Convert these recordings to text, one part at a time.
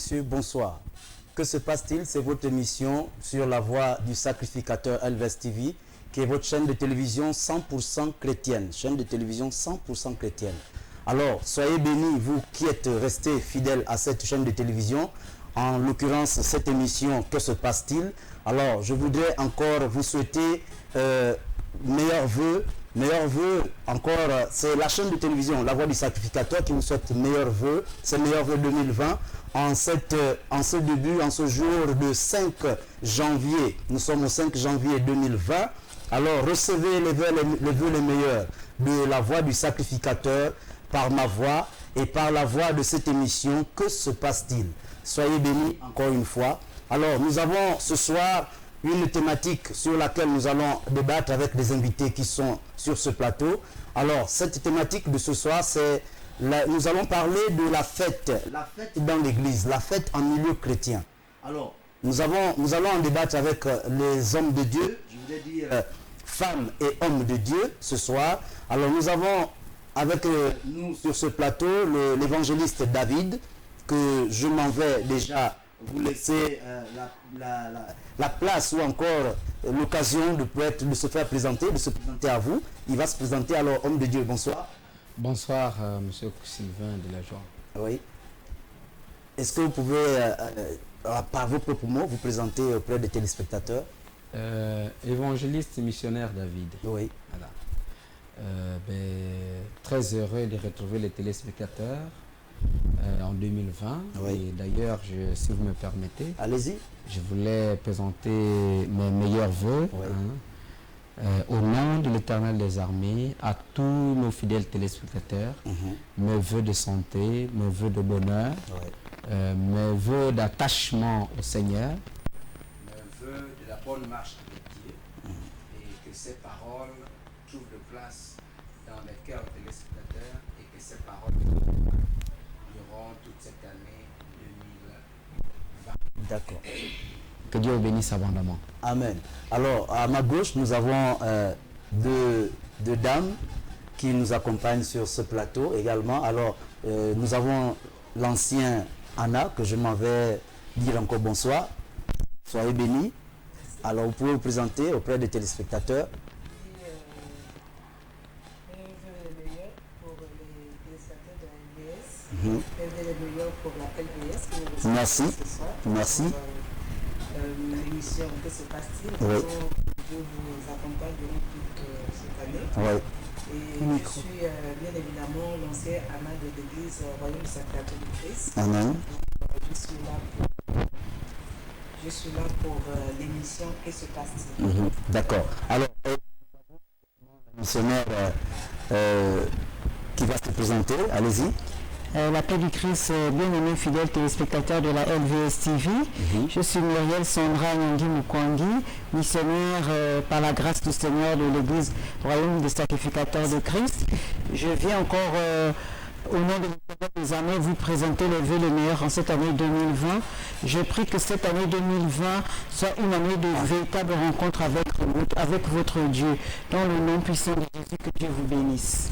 messieurs, bonsoir. Que se passe-t-il? C'est votre émission sur la voie du sacrificateur LVS TV, qui est votre chaîne de télévision 100% chrétienne. Chaîne de télévision 100% chrétienne. Alors, soyez bénis, vous qui êtes restés fidèles à cette chaîne de télévision. En l'occurrence, cette émission, que se passe-t-il? Alors, je voudrais encore vous souhaiter meilleurs vœux. Meilleurs vœux, encore, c'est la chaîne de télévision, La Voix du Sacrificateur, qui vous souhaite meilleurs vœux. C'est meilleurs vœux 2020. En ce début, en ce jour de 5 janvier, nous sommes au 5 janvier 2020. Alors, recevez les vœux les meilleurs de La Voix du Sacrificateur par ma voix et par la voix de cette émission. Que se passe-t-il? Soyez bénis encore une fois. Alors, nous avons ce soir une thématique sur laquelle nous allons débattre avec des invités qui sont sur ce plateau. Alors, cette thématique de ce soir, c'est nous allons parler de la fête dans l'église, la fête en milieu chrétien. Alors, nous allons en débattre avec les hommes de Dieu, je voulais dire femmes et hommes de Dieu ce soir. Alors, nous avons avec nous sur ce plateau l'évangéliste David, que je m'en vais déjà vous laisser la place ou encore l'occasion de se faire présenter, de se présenter à vous. Il va se présenter. Alors, homme de Dieu, bonsoir. Bonsoir, monsieur Sylvain de la Joie. Oui. Est-ce que vous pouvez, par vos propres mots, vous présenter auprès des téléspectateurs? Évangéliste missionnaire David. Oui. Voilà. Très heureux de retrouver les téléspectateurs en 2020. Oui. Et d'ailleurs, si vous me permettez, allez-y. Je voulais présenter mes meilleurs vœux. Oui. Au nom de l'Éternel des armées, à tous nos fidèles téléspectateurs, mes vœux de santé, mes vœux de bonheur, mes vœux d'attachement au Seigneur, mes vœux de la bonne marche avec Dieu, et que ces paroles trouvent de place dans les cœurs des téléspectateurs et que ces paroles durant toute cette année 2020. D'accord. Que Dieu vous bénisse abondamment. Amen. Alors, à ma gauche, nous avons deux dames qui nous accompagnent sur ce plateau également. Alors, nous avons l'ancien Anna, que je m'en vais dire encore bonsoir. Soyez bénis. Alors, vous pouvez vous présenter auprès des téléspectateurs. Les meilleurs pour les téléspectateurs de la LVS. Les meilleurs pour la LVS. Merci. Merci. L'émission Que se passe-t-il? Oui. Je vous accompagne durant toute cette année. Oui. Et je suis bien évidemment l'ancien Anna de l'église Royaume du Sacrificateur du Christ. Amen. Je suis là pour l'émission Que se passe-t-il? D'accord. Alors, le missionnaire qui va se présenter, allez-y. La paix du Christ, bien-aimés fidèles téléspectateurs de la LVS TV. Je suis Muriel Sandra Nyangi Mukwangi, missionnaire par la grâce du Seigneur de l'église Royaume des Sacrificateurs de Christ. Je viens encore au nom de l'Éternel des armées vous présenter les vœux les meilleurs en cette année 2020. Je prie que cette année 2020 soit une année de véritable rencontre avec votre Dieu. Dans le nom puissant de Jésus, que Dieu vous bénisse.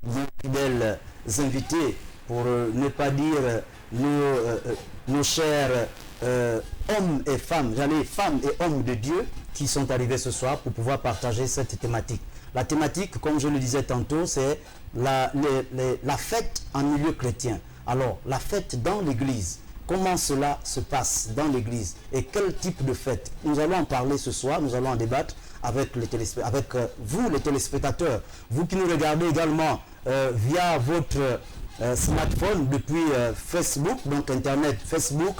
Nos fidèles invités, pour ne pas dire nos chers hommes et femmes, femmes et hommes de Dieu qui sont arrivés ce soir pour pouvoir partager cette thématique. La thématique, comme je le disais tantôt, c'est la fête en milieu chrétien. Alors, la fête dans l'église. Comment cela se passe dans l'église et quel type de fête? Nous allons en parler ce soir, nous allons en débattre avec vous les téléspectateurs, vous qui nous regardez également via votre smartphone depuis Facebook, donc Internet, Facebook,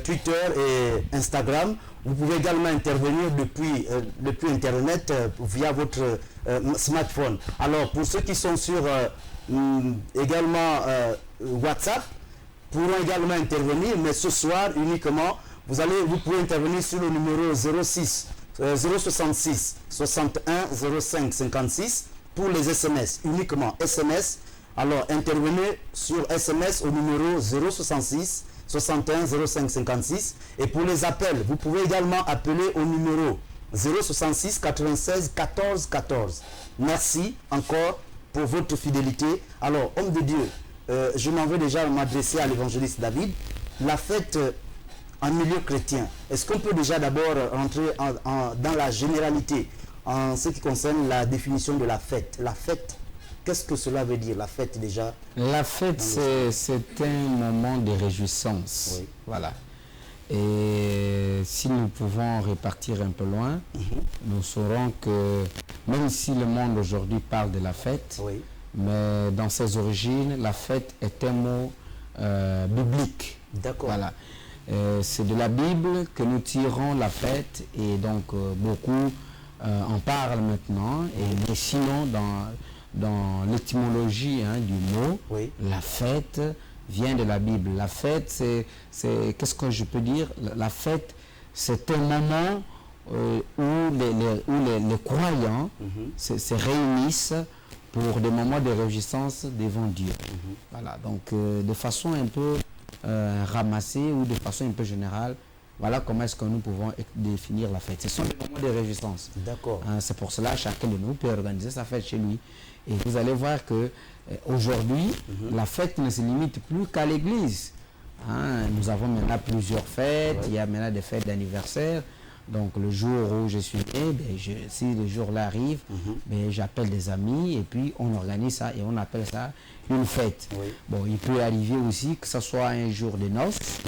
Twitter et Instagram. Vous pouvez également intervenir depuis Internet via votre smartphone. Alors, pour ceux qui sont sur également WhatsApp, pourront également intervenir, mais ce soir uniquement, vous pouvez intervenir sur le numéro 066 61 05 56 pour les SMS, uniquement SMS. Alors intervenez sur SMS au numéro 066 61 05 56 et pour les appels, vous pouvez également appeler au numéro 066 96 14 14. Merci encore pour votre fidélité. Alors, homme de Dieu, je m'en vais déjà m'adresser à l'évangéliste David. La fête en milieu chrétien, est-ce qu'on peut déjà d'abord rentrer dans la généralité en ce qui concerne la définition de la fête? La fête, qu'est-ce que cela veut dire, la fête déjà? La fête, c'est un moment de réjouissance. Oui. Voilà. Et si nous pouvons repartir un peu loin, nous saurons que même si le monde aujourd'hui parle de la fête, Oui. mais dans ses origines, la fête est un mot biblique. D'accord. Voilà. C'est de la Bible que nous tirons la fête et donc beaucoup en parlent maintenant. Mais sinon, dans l'étymologie du mot, Oui. la fête vient de la Bible. La fête, qu'est-ce que je peux dire? La fête, c'est un moment où les croyants se réunissent pour des moments de réjouissance devant Dieu. Voilà, donc de façon un peu ramassée ou de façon un peu générale, voilà comment est-ce que nous pouvons définir la fête. Ce sont des moments de réjouissance. D'accord. C'est pour cela que chacun de nous peut organiser sa fête chez lui. Et vous allez voir que aujourd'hui, la fête ne se limite plus qu'à l'église. Nous avons maintenant plusieurs fêtes, il y a maintenant des fêtes d'anniversaire. Donc le jour où je suis né, si le jour-là arrive, j'appelle des amis et puis on organise ça et on appelle ça une fête. Oui. Bon, il peut arriver aussi que ce soit un jour de noces,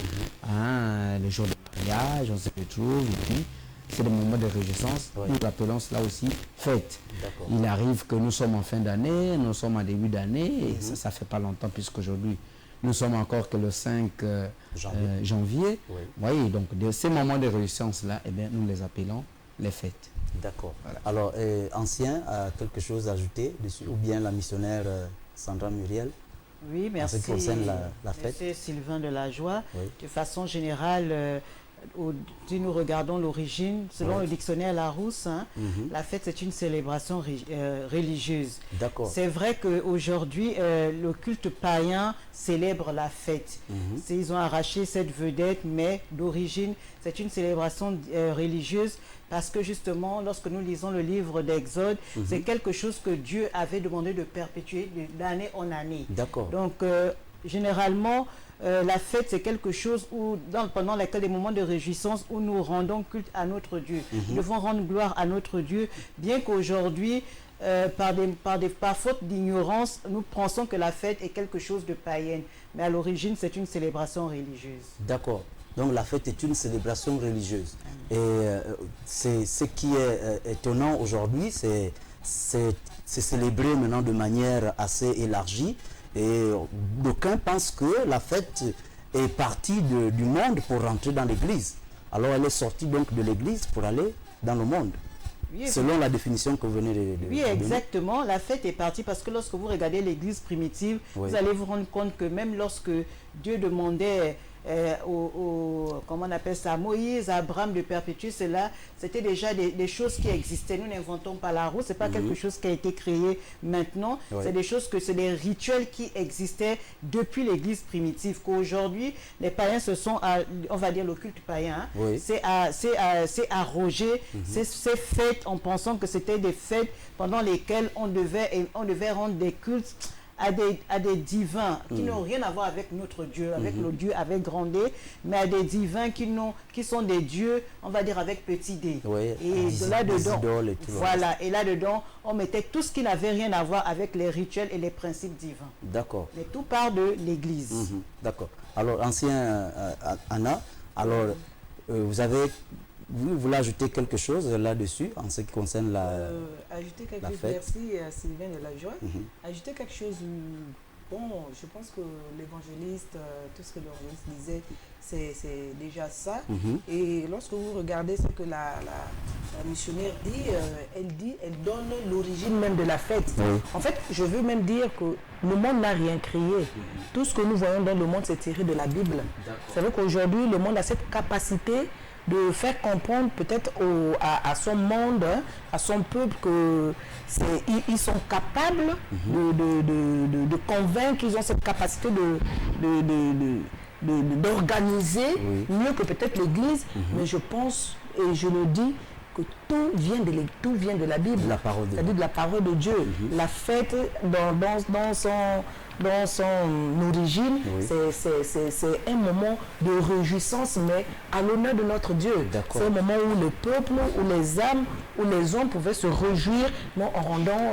le jour de mariage, on se retrouve et puis c'est des moments de réjouissance. Oui. Nous appelons cela aussi fête. D'accord. Il arrive que nous sommes en fin d'année, nous sommes en début d'année et ça fait pas longtemps puisqu'aujourd'hui nous sommes encore que le 5 janvier. Oui. Voyez, donc de ces moments de réjouissance-là, nous les appelons les fêtes. D'accord. Voilà. Alors, Ancien a quelque chose à ajouter dessus, ou bien la missionnaire Sandra Muriel? Oui, merci. En ce qui concerne la fête. Monsieur Sylvain de la Joie. Oui. De façon générale, si nous regardons l'origine, selon le dictionnaire Larousse, la fête c'est une célébration religieuse. D'accord. C'est vrai qu'aujourd'hui, le culte païen célèbre la fête. Ils ont arraché cette vedette, mais d'origine, c'est une célébration religieuse parce que justement, lorsque nous lisons le livre d'Exode, c'est quelque chose que Dieu avait demandé de perpétuer d'année en année. D'accord. Donc, généralement, la fête, c'est quelque chose où, pendant lesquels des moments de réjouissance où nous rendons culte à notre Dieu. Nous devons rendre gloire à notre Dieu, bien qu'aujourd'hui, par faute d'ignorance, nous pensons que la fête est quelque chose de païenne. Mais à l'origine, c'est une célébration religieuse. D'accord. Donc la fête est une célébration religieuse. Et c'est ce qui est étonnant aujourd'hui, c'est célébré maintenant de manière assez élargie. Et d'aucuns pensent que la fête est partie du monde pour rentrer dans l'église. Alors elle est sortie donc de l'église pour aller dans le monde. Oui, selon la définition que vous venez de oui, exactement. La fête est partie parce que lorsque vous regardez l'église primitive, vous allez vous rendre compte que même lorsque Dieu demandait comment on appelle ça, Moïse, Abraham de perpétuer cela, c'était déjà des choses qui existaient. Nous n'inventons pas la roue, c'est pas quelque chose qui a été créé maintenant, c'est des choses c'est des rituels qui existaient depuis l'église primitive, qu'aujourd'hui les païens se sont, on va dire le culte païen, c'est arrogé ces fêtes en pensant que c'était des fêtes pendant lesquelles on devait rendre des cultes à des divins qui n'ont rien à voir avec notre Dieu, avec le Dieu avec grand D, mais à des divins qui sont des dieux, on va dire avec petit d. Et là-dedans, voilà, et là-dedans, on mettait tout ce qui n'avait rien à voir avec les rituels et les principes divins. D'accord. Mais tout part de l'Église. D'accord. Alors, Ancien Anna, alors, vous voulez ajouter quelque chose là-dessus en ce qui concerne ajouter quelque chose, fête. merci à Sylvain de la Joie. Ajouter quelque chose, bon, je pense que l'évangéliste, tout ce que l'évangéliste disait, c'est déjà ça. Et lorsque vous regardez ce que la missionnaire dit, elle donne l'origine même de la fête. En fait, je veux même dire que le monde n'a rien créé. Tout ce que nous voyons dans le monde, c'est tiré de la Bible. C'est vrai qu'aujourd'hui, le monde a cette capacité de faire comprendre peut-être à son monde, à son peuple qu'ils sont capables de convaincre, qu'ils ont cette capacité d'organiser mieux que peut-être l'Église. Mais je pense, et je le dis, que tout vient de la Bible. La parole de Dieu. C'est-à-dire de la parole de Dieu. La fête dans son origine, c'est un moment de réjouissance, mais à l'honneur de notre Dieu. C'est un moment où le peuple, où les âmes, où les hommes pouvaient se réjouir en rendant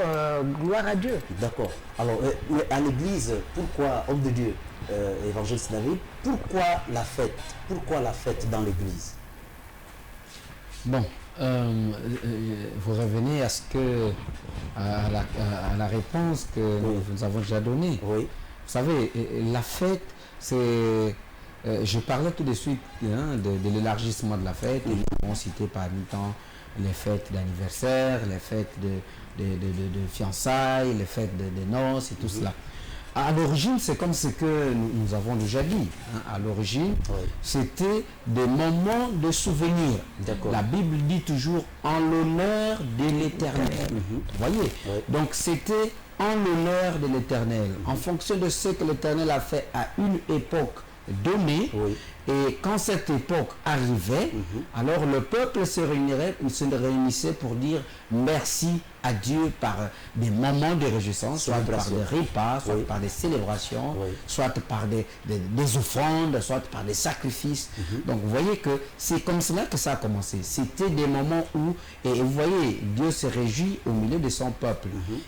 gloire à Dieu. D'accord. Alors, mais à l'église, pourquoi, homme de Dieu, évangéliste David, pourquoi la fête? Pourquoi la fête dans l'église? Bon, vous revenez à la réponse que nous avons déjà donnée. Oui. Vous savez, la fête, c'est... je parlais tout de suite de l'élargissement de la fête. Et nous avons cité parmi tant les fêtes d'anniversaire, les fêtes de fiançailles, les fêtes de noces et tout cela. À l'origine, c'est comme ce que nous avons déjà dit. À l'origine, c'était des moments de souvenir. La Bible dit toujours en l'honneur de l'Éternel. Vous voyez? Donc c'était en l'honneur de l'Éternel, en fonction de ce que l'Éternel a fait à une époque donnée. Et quand cette époque arrivait, alors le peuple se réunissait pour dire merci à Dieu par des moments de réjouissance, soit par des repas, soit par des célébrations, soit par des offrandes, soit par des sacrifices. Donc vous voyez que c'est comme cela que ça a commencé. C'était des moments où, et vous voyez, Dieu se réjouit au milieu de son peuple.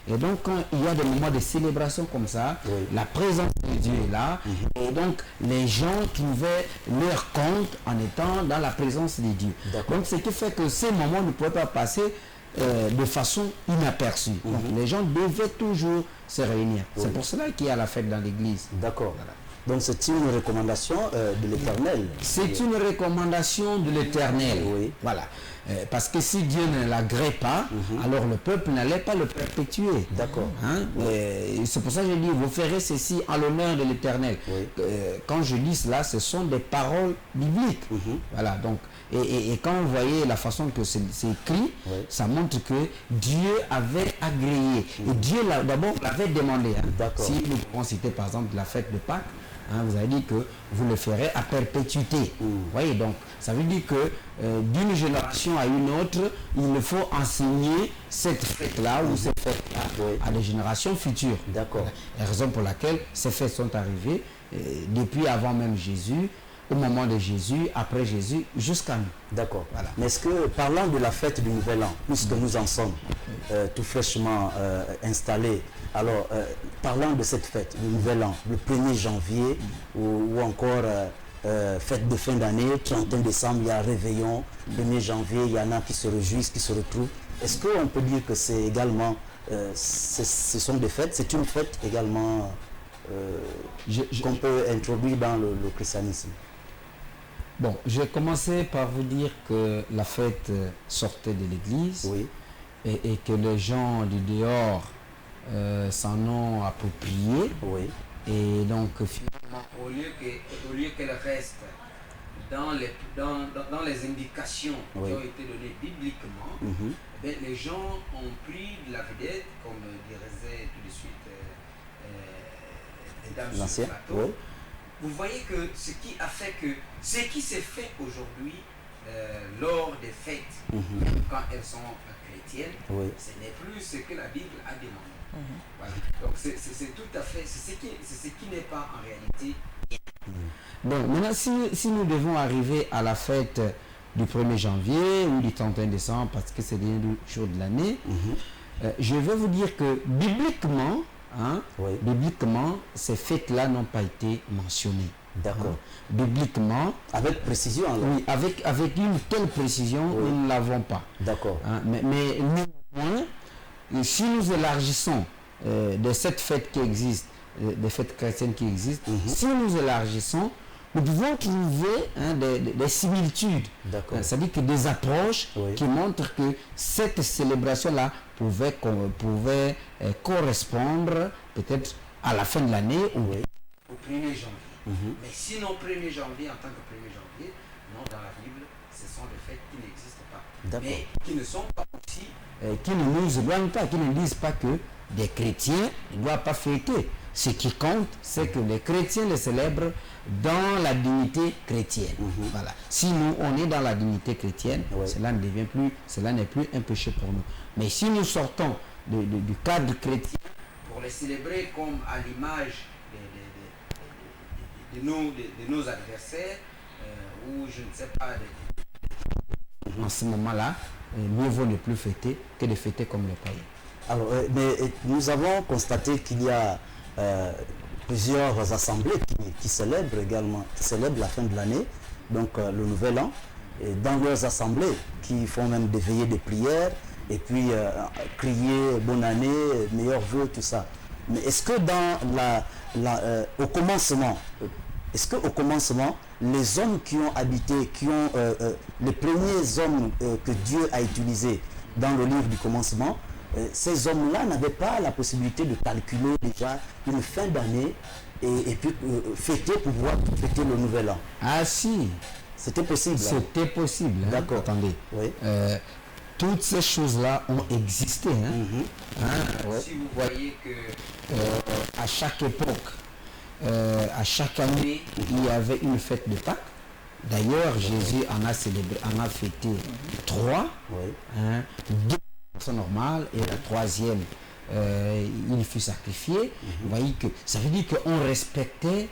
Et donc quand il y a des moments de célébration comme ça, la présence de Dieu est là, et donc les gens trouvaient leur compte en étant dans la présence de Dieu. Donc ce qui fait que ces moments ne pouvaient pas passer de façon inaperçue. Donc les gens devaient toujours se réunir. C'est pour cela qu'il y a la fête dans l'église. D'accord. Voilà. Donc c'est une recommandation de l'Éternel. C'est une recommandation de l'Éternel. Voilà. Parce que si Dieu ne l'agrée pas, alors le peuple n'allait pas le perpétuer. D'accord. C'est pour ça que je dis, vous ferez ceci en l'honneur de l'Éternel. Quand je dis cela, ce sont des paroles bibliques. Voilà. Donc, et quand vous voyez la façon que c'est écrit, ça montre que Dieu avait agréé. Et Dieu d'abord l'avait demandé. Si nous pouvons citer par exemple la fête de Pâques, vous avez dit que vous le ferez à perpétuité. Vous voyez, donc ça veut dire que d'une génération à une autre, il faut enseigner cette fête-là ou cette fête-là à des générations futures. D'accord. La raison pour laquelle ces fêtes sont arrivées depuis avant même Jésus, au moment de Jésus, après Jésus, jusqu'à nous. D'accord. Voilà. Mais est-ce que, parlant de la fête du Nouvel An, puisque nous en sommes tout fraîchement installés, alors parlant de cette fête du Nouvel An, le 1er janvier, ou encore fête de fin d'année, 31 décembre, il y a réveillon, 1er janvier, il y en a qui se réjouissent, qui se retrouvent. Est-ce qu'on peut dire que c'est également, ce sont des fêtes, c'est une fête également qu'on peut introduire dans le christianisme? Bon, j'ai commencé par vous dire que la fête sortait de l'église et que les gens du dehors s'en ont approprié. Et donc finalement, au lieu qu'elle reste dans les indications qui ont été données bibliquement, les gens ont pris de la vedette, comme dirait tout de suite les dames sur le plateau. Vous voyez que ce qui a fait que ce qui s'est fait aujourd'hui lors des fêtes, quand elles sont chrétiennes, ce n'est plus ce que la Bible a demandé. Voilà. Donc c'est tout à fait, c'est ce qui n'est pas en réalité. Bon, maintenant si nous devons arriver à la fête du 1er janvier ou du 31 décembre, parce que c'est les jours de l'année, je vais vous dire que bibliquement, bibliquement, ces fêtes-là n'ont pas été mentionnées. D'accord. Bibliquement. Avec précision alors. Oui, avec une telle précision, nous ne l'avons pas. D'accord. Mais néanmoins, si nous élargissons de cette fête qui existe, des fêtes chrétiennes qui existent, si nous élargissons, nous pouvons trouver des similitudes. C'est-à-dire que des approches qui montrent que cette célébration-là pouvait correspondre peut-être à la fin de l'année ou au 1er janvier. Mais sinon 1er janvier en tant que 1er janvier, non, dans la Bible, ce sont des fêtes qui n'existent pas. Mais qui ne sont pas aussi, qui ne nous éloignent pas, qui ne disent pas que des chrétiens ne doivent pas fêter. Ce qui compte, c'est que les chrétiens le célèbrent dans la dignité chrétienne. Voilà. Si nous, on est dans la dignité chrétienne, cela n'est plus un péché pour nous. Mais si nous sortons du cadre chrétien pour les célébrer comme à l'image de nos adversaires, ou je ne sais pas, en ce moment-là, mieux vaut ne plus fêter que de fêter comme les païens. Alors, mais nous avons constaté qu'il y a plusieurs assemblées qui célèbrent également, qui célèbrent la fin de l'année, donc le nouvel an, et dans leurs assemblées, qui font même des veillées de prières, et puis crier bonne année, meilleurs vœux, tout ça. Mais est-ce que au commencement, les hommes qui ont habité, les premiers hommes que Dieu a utilisés dans le livre du commencement, ces hommes-là n'avaient pas la possibilité de calculer déjà une fin d'année et puis pouvoir fêter le nouvel an? Ah si, c'était possible. C'était possible. Hein? D'accord. Attendez. Oui. Toutes ces choses-là ont existé. Hein? Si vous voyez que à chaque époque, à chaque année, il y avait une fête de Pâques. D'ailleurs, Jésus en a fêté 3. Deux sont normales et la troisième, il fut sacrifié. Vous voyez que ça veut dire qu'on respectait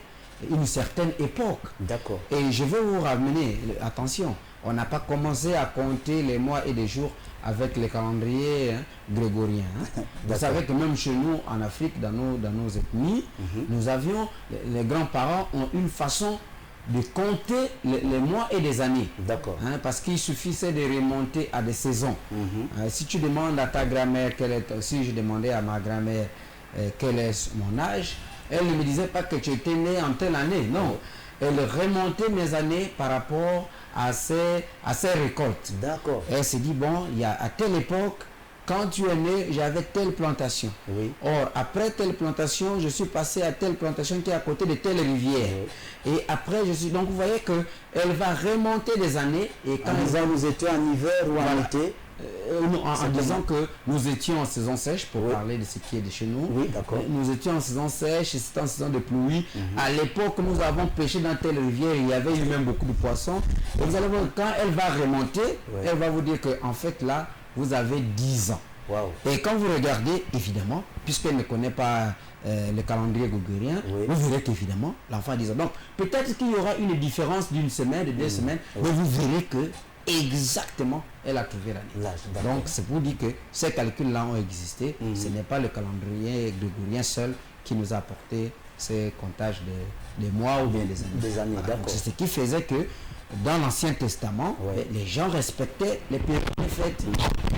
une certaine époque. D'accord. Et je vais vous ramener, attention, on n'a pas commencé à compter les mois et les jours avec les calendriers grégoriens. Vous savez que même chez nous, en Afrique, dans nos ethnies, nous avions, les grands-parents ont une façon de compter les mois et les années. D'accord. Parce qu'il suffisait de remonter à des saisons. Si tu demandes à ta grand-mère, si je demandais à ma grand-mère quel est mon âge, elle ne me disait pas que tu étais né en telle année. Non. Elle remontait mes années par rapport à ses récoltes. D'accord. Elle s'est dit, bon, il y a à telle époque, quand tu es né, j'avais telle plantation. Oui. Or, après telle plantation, je suis passé à telle plantation qui est à côté de telle rivière. Oui. Et après, donc vous voyez qu'elle va remonter des années. Et quand vous étiez en hiver ou en été? En disant que nous étions en saison sèche, pour parler de ce qui est de chez nous. Oui, d'accord. Nous étions en saison sèche, c'était en saison de pluie. À l'époque, nous avons pêché dans telle rivière, il y avait eu même beaucoup de poissons. Et vous allez voir, quand elle va remonter, elle va vous dire qu'en fait, là, vous avez 10 ans. Wow. Et quand vous regardez, évidemment, puisqu'elle ne connaît pas le calendrier grégorien, vous verrez qu'évidemment, l'enfant a 10 ans. Donc, peut-être qu'il y aura une différence d'une semaine, de 2 semaines, mais vous verrez que exactement, elle a trouvé l'année. Donc, c'est pour dire que ces calculs-là ont existé. Ce n'est pas le calendrier grégorien seul qui nous a apporté ces comptages des mois ou bien des années. Des années, voilà. d'accord. C'est ce qui faisait que dans l'Ancien Testament, les gens respectaient les périodes de fête.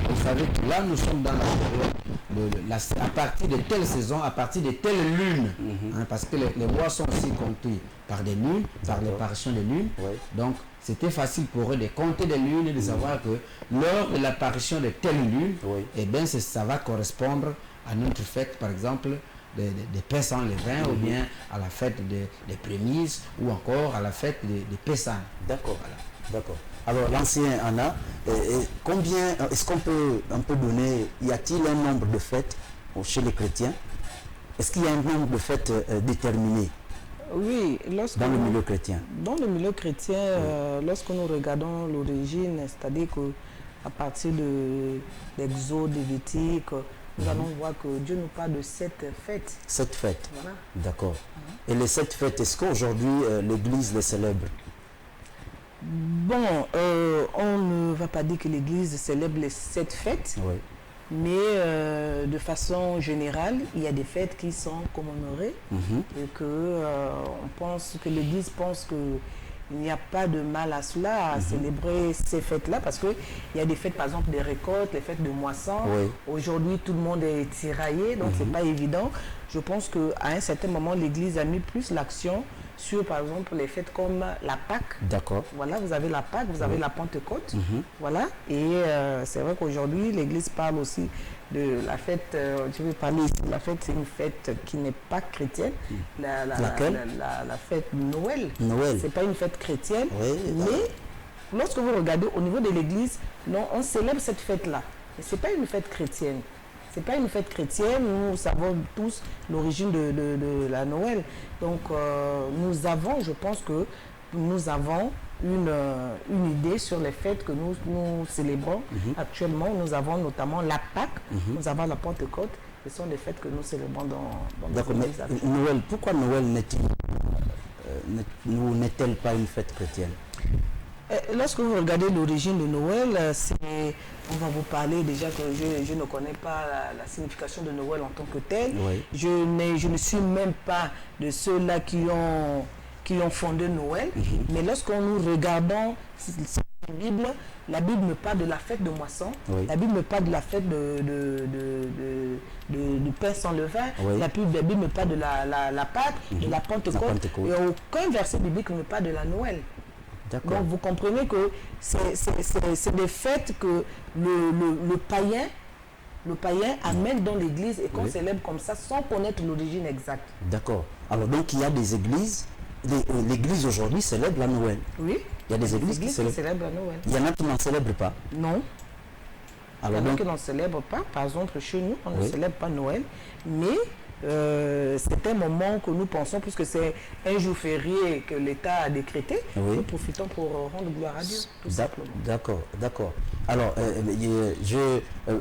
Vous savez que là, nous sommes dans la période, à partir de telle saison, à partir de telle lune, parce que les mois sont aussi comptés par des lunes, par l'apparition des lunes. Donc, c'était facile pour eux de compter des lunes et de savoir que lors de l'apparition de telle lune, eh bien, ça va correspondre à notre fête, par exemple, des Pessah les vins, ou bien à la fête des prémices, ou encore à la fête des Pessah. D'accord. Voilà. D'accord. Alors, l'ancien Anna, combien est-ce qu'on peut donner, y a-t-il un nombre de fêtes chez les chrétiens? Est-ce qu'il y a un nombre de fêtes déterminé? Oui, dans le milieu chrétien. Dans le milieu chrétien, lorsque nous regardons l'origine, c'est-à-dire qu'à partir de l'Exode lévitique, nous allons voir que Dieu nous parle de 7 fêtes. 7 fêtes. Voilà. D'accord. Et les 7 fêtes, est-ce qu'aujourd'hui l'Église les célèbre? Bon, on ne va pas dire que l'Église célèbre les 7 fêtes. Oui. Mais de façon générale, il y a des fêtes qui sont commémorées et que l'Église pense qu'il n'y a pas de mal à cela, à célébrer ces fêtes-là, parce qu'il y a des fêtes, par exemple, des récoltes, les fêtes de moisson. Oui. Aujourd'hui, tout le monde est tiraillé, donc c'est pas évident. Je pense qu'à un certain moment, l'Église a mis plus l'action sur, par exemple, les fêtes comme la Pâque. D'accord. Voilà, vous avez la Pâque, vous avez la Pentecôte. Voilà, et c'est vrai qu'aujourd'hui, l'Église parle aussi de la fête, je vais parler ici, la fête, c'est une fête qui n'est pas chrétienne. Laquelle? La fête Noël. Noël. C'est pas une fête chrétienne, mais lorsque vous regardez au niveau de l'Église, non, on célèbre cette fête-là. Mais ce n'est pas une fête chrétienne. c'est pas une fête chrétienne. Nous savons tous l'origine de la Noël. Donc nous avons, je pense que nous avons une idée sur les fêtes que nous célébrons actuellement. Nous avons notamment la Pâque, nous avons la Pentecôte. Ce sont des fêtes que nous célébrons dans D'accord, mais Noël, pourquoi Noël n'est-elle pas une fête chrétienne? Lorsque vous regardez l'origine de Noël, on va vous parler déjà que je ne connais pas la signification de Noël en tant que telle. Oui. Je ne suis même pas de ceux-là qui ont fondé Noël. Mais lorsque nous regardons la Bible me parle de la fête de moisson. Oui. La Bible me parle de la fête du pain sans levain. Oui. La Bible me parle de la Pâque, de la Pentecôte. Et aucun verset biblique ne me parle de la Noël. Donc vous comprenez que c'est des fêtes que le païen amène dans l'église et qu'on célèbre comme ça sans connaître l'origine exacte. D'accord. Alors donc il y a des églises, l'église aujourd'hui célèbre la Noël. Oui. Il y a des églises qui célèbrent la Noël. Il y en a qui n'en célèbrent pas. Non. Alors il y en a qui n'en célèbrent pas. Par exemple, chez nous, on ne célèbre pas Noël. Mais c'est un moment que nous pensons, puisque c'est un jour férié que l'État a décrété, nous profitons pour rendre gloire à Dieu, tout simplement. D'accord. Alors,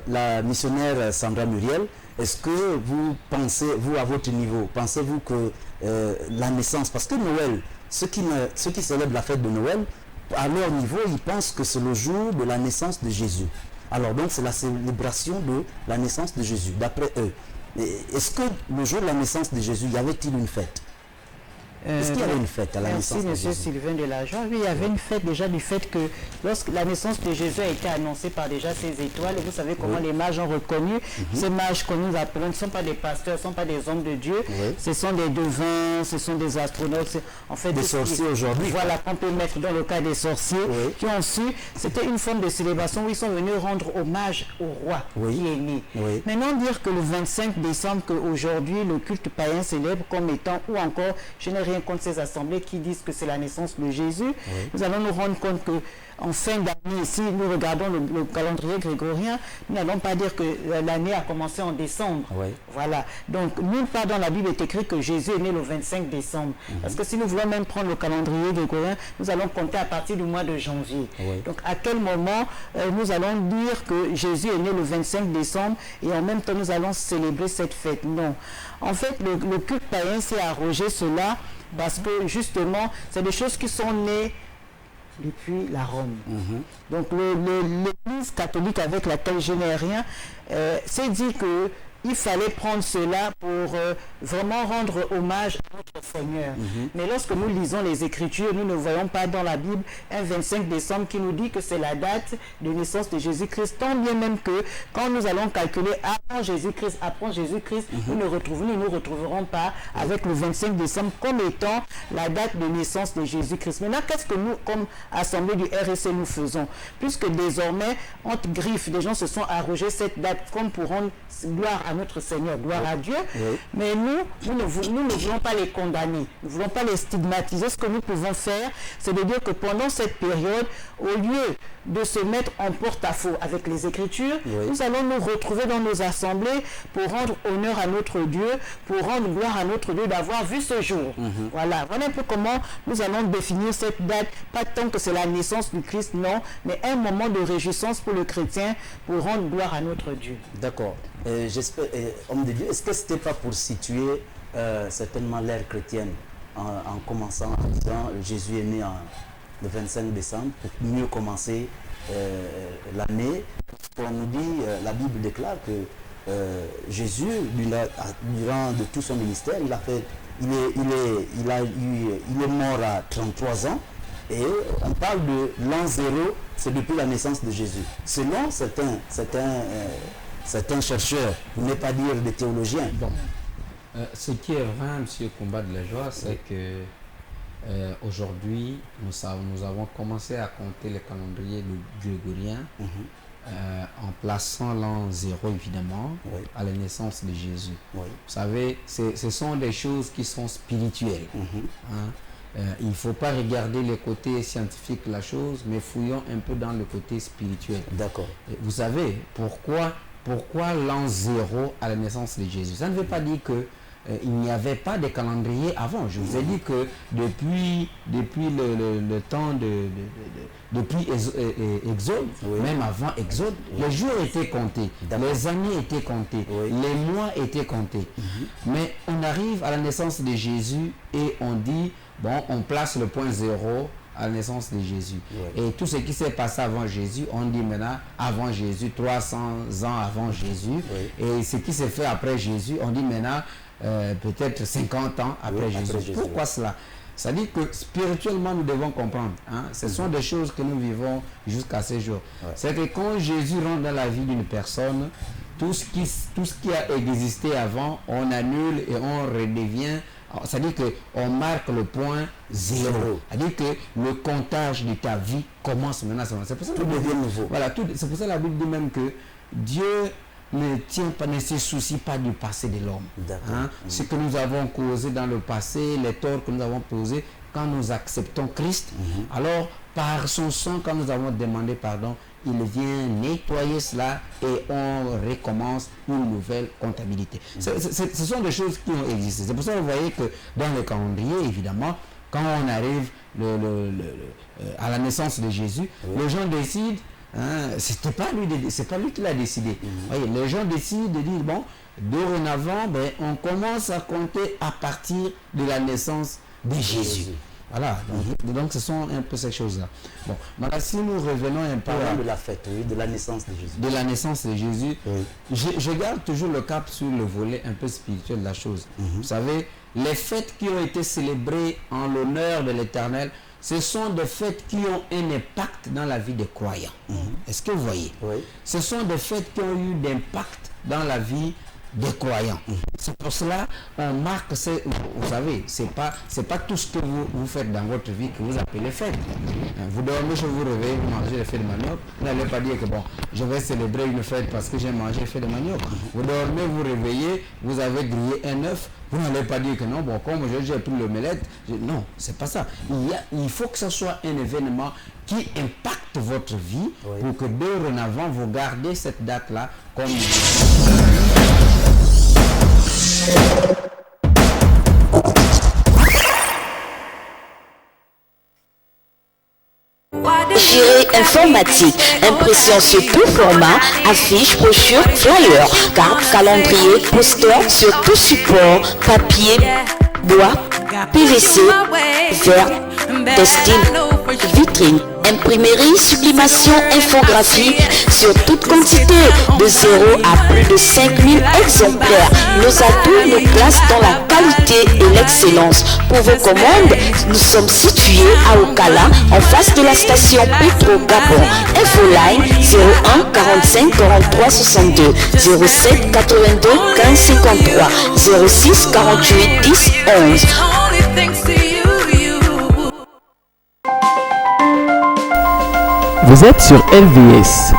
la missionnaire Sandra Muriel, est-ce que vous pensez, vous à votre niveau, pensez-vous que la naissance, parce que Noël, ceux qui célèbrent la fête de Noël, à leur niveau, ils pensent que c'est le jour de la naissance de Jésus. Alors donc, c'est la célébration de la naissance de Jésus, d'après eux. Est-ce que le jour de la naissance de Jésus, y avait-il une fête? Est-ce qu'il y avait une fête à la naissance de Jésus? Merci, M. Sylvain de la Joie. Oui, il y avait une fête déjà du fait que lorsque la naissance de Jésus a été annoncée par déjà ces étoiles, et vous savez comment les mages ont reconnu. Ces mages que nous appelons ne sont pas des pasteurs, ne sont pas des hommes de Dieu. Ce sont des devins, ce sont des astronautes. En fait, des sorciers aujourd'hui. Voilà, qu'on peut mettre dans le cas des sorciers qui ont su. C'était une forme de célébration où ils sont venus rendre hommage au roi qui est né. Maintenant, dire que le 25 décembre, qu'aujourd'hui le culte païen célèbre comme étant, ou encore, je n'ai rien contre ces assemblées qui disent que c'est la naissance de Jésus, nous allons nous rendre compte que en fin d'année, si nous regardons le calendrier grégorien, nous n'allons pas dire que l'année a commencé en décembre. Voilà. Donc, nulle part dans la Bible est écrit que Jésus est né le 25 décembre. Parce que si nous voulons même prendre le calendrier grégorien, nous allons compter à partir du mois de janvier. Donc, à quel moment nous allons dire que Jésus est né le 25 décembre et en même temps nous allons célébrer cette fête? Non. En fait, le culte païen s'est arrogé cela parce que justement, c'est des choses qui sont nées depuis la Rome. Donc l'Église catholique avec laquelle je n'ai rien s'est dit que il fallait prendre cela pour vraiment rendre hommage à notre Seigneur. Mais lorsque nous lisons les Écritures, nous ne voyons pas dans la Bible un 25 décembre qui nous dit que c'est la date de naissance de Jésus-Christ. Tant bien même que quand nous allons calculer avant Jésus-Christ, nous ne nous retrouverons pas avec le 25 décembre comme étant la date de naissance de Jésus-Christ. Maintenant, qu'est-ce que nous, comme Assemblée du RSC, nous faisons? Puisque désormais, entre griffes, des gens se sont arrogés cette date comme pour rendre gloire à notre Seigneur, gloire à Dieu, mais nous ne voulons pas les condamner, nous ne voulons pas les stigmatiser. Ce que nous pouvons faire, c'est de dire que pendant cette période, au lieu de se mettre en porte-à-faux avec les Écritures, nous allons nous retrouver dans nos assemblées pour rendre honneur à notre Dieu, pour rendre gloire à notre Dieu d'avoir vu ce jour. Voilà un peu comment nous allons définir cette date, pas tant que c'est la naissance du Christ, non, mais un moment de réjouissance pour le chrétien, pour rendre gloire à notre Dieu. D'accord. J'espère, homme de Dieu, est-ce que ce n'était pas pour situer certainement l'ère chrétienne en commençant en disant Jésus est né le 25 décembre pour mieux commencer l'année? On nous dit, la Bible déclare que Jésus, durant de tout son ministère, il est mort à 33 ans. Et on parle de l'an 0, c'est depuis la naissance de Jésus. Selon certains chercheurs, pour ne pas dire des théologiens. Bon. Ce qui est vrai, M. Combat de la Joie, c'est que aujourd'hui, nous avons commencé à compter le calendrier grégorien en plaçant l'an 0, évidemment, à la naissance de Jésus. Vous savez, ce sont des choses qui sont spirituelles. Il ne faut pas regarder le côté scientifique de la chose, mais fouillons un peu dans le côté spirituel. D'accord. Vous savez pourquoi pourquoi l'an 0 à la naissance de Jésus? Ça ne veut pas dire que il n'y avait pas de calendrier avant. Je vous ai dit que depuis le temps depuis Exode, même avant Exode, les jours étaient comptés, les années étaient comptées, les mois étaient comptés. Mais on arrive à la naissance de Jésus et on dit, bon, on place le point 0 à la naissance de Jésus. Et tout ce qui s'est passé avant Jésus, on dit maintenant avant Jésus, 300 ans avant Jésus. Et ce qui s'est fait après Jésus, on dit maintenant peut-être 50 ans après Jésus. Pourquoi cela? Ça dit que spirituellement nous devons comprendre. Ce sont des choses que nous vivons jusqu'à ce jour. C'est que quand Jésus rentre dans la vie d'une personne, tout ce qui a existé avant, on annule et on redevient. C'est-à-dire qu'on marque le point 0. C'est-à-dire que le comptage de ta vie commence maintenant. C'est pour ça que tout devient nouveau. Voilà, c'est pour ça que la Bible dit même que Dieu ne se soucie pas du passé de l'homme. Ce que nous avons causé dans le passé, les torts que nous avons posés, quand nous acceptons Christ, alors par son sang, quand nous avons demandé pardon, il vient nettoyer cela et on recommence une nouvelle comptabilité. Ce sont des choses qui ont existé. C'est pour ça que vous voyez que dans le calendrier, évidemment, quand on arrive à la naissance de Jésus, les gens décident. C'est pas lui qui l'a décidé. Voyez, les gens décident de dire bon, dorénavant, on commence à compter à partir de la naissance de Jésus. Voilà, donc ce sont un peu ces choses-là. Bon, maintenant si nous revenons un peu de la fête, de la naissance de Jésus. De la naissance de Jésus, je garde toujours le cap sur le volet un peu spirituel de la chose. Vous savez, les fêtes qui ont été célébrées en l'honneur de l'Éternel, ce sont des fêtes qui ont un impact dans la vie des croyants. Est-ce que vous voyez? Ce sont des fêtes qui ont eu d'impact dans la vie des croyants. C'est pour cela on marque, vous savez, c'est pas tout ce que vous faites dans votre vie que vous appelez fête. Vous dormez, je vous réveille, vous mangez les fêtes de manioc. Vous n'allez pas dire que bon, je vais célébrer une fête parce que j'ai mangé les fêtes de manioc. Vous dormez, vous réveillez, vous avez grillé un œuf. Vous n'allez pas dire que non, bon, comme j'ai pris l'omelette, non, c'est pas ça. Il faut que ce soit un événement qui impacte votre vie pour que dorénavant vous gardez cette date-là comme... Gérée informatique, impression sur tout format, affiches, brochures, flyers, cartes, calendrier, posters sur tout support, papier, bois, PVC, verre, textile, vitrine, imprimerie, sublimation, infographie sur toute quantité de 0 à plus de 5000 exemplaires. Nos atouts nous placent dans la qualité et l'excellence. Pour vos commandes, nous sommes situés à Okala, en face de la station Petro Gabon. Infoline 01 45 43 62 07 82 15 53 06 48 10 11. Vous êtes sur LVS.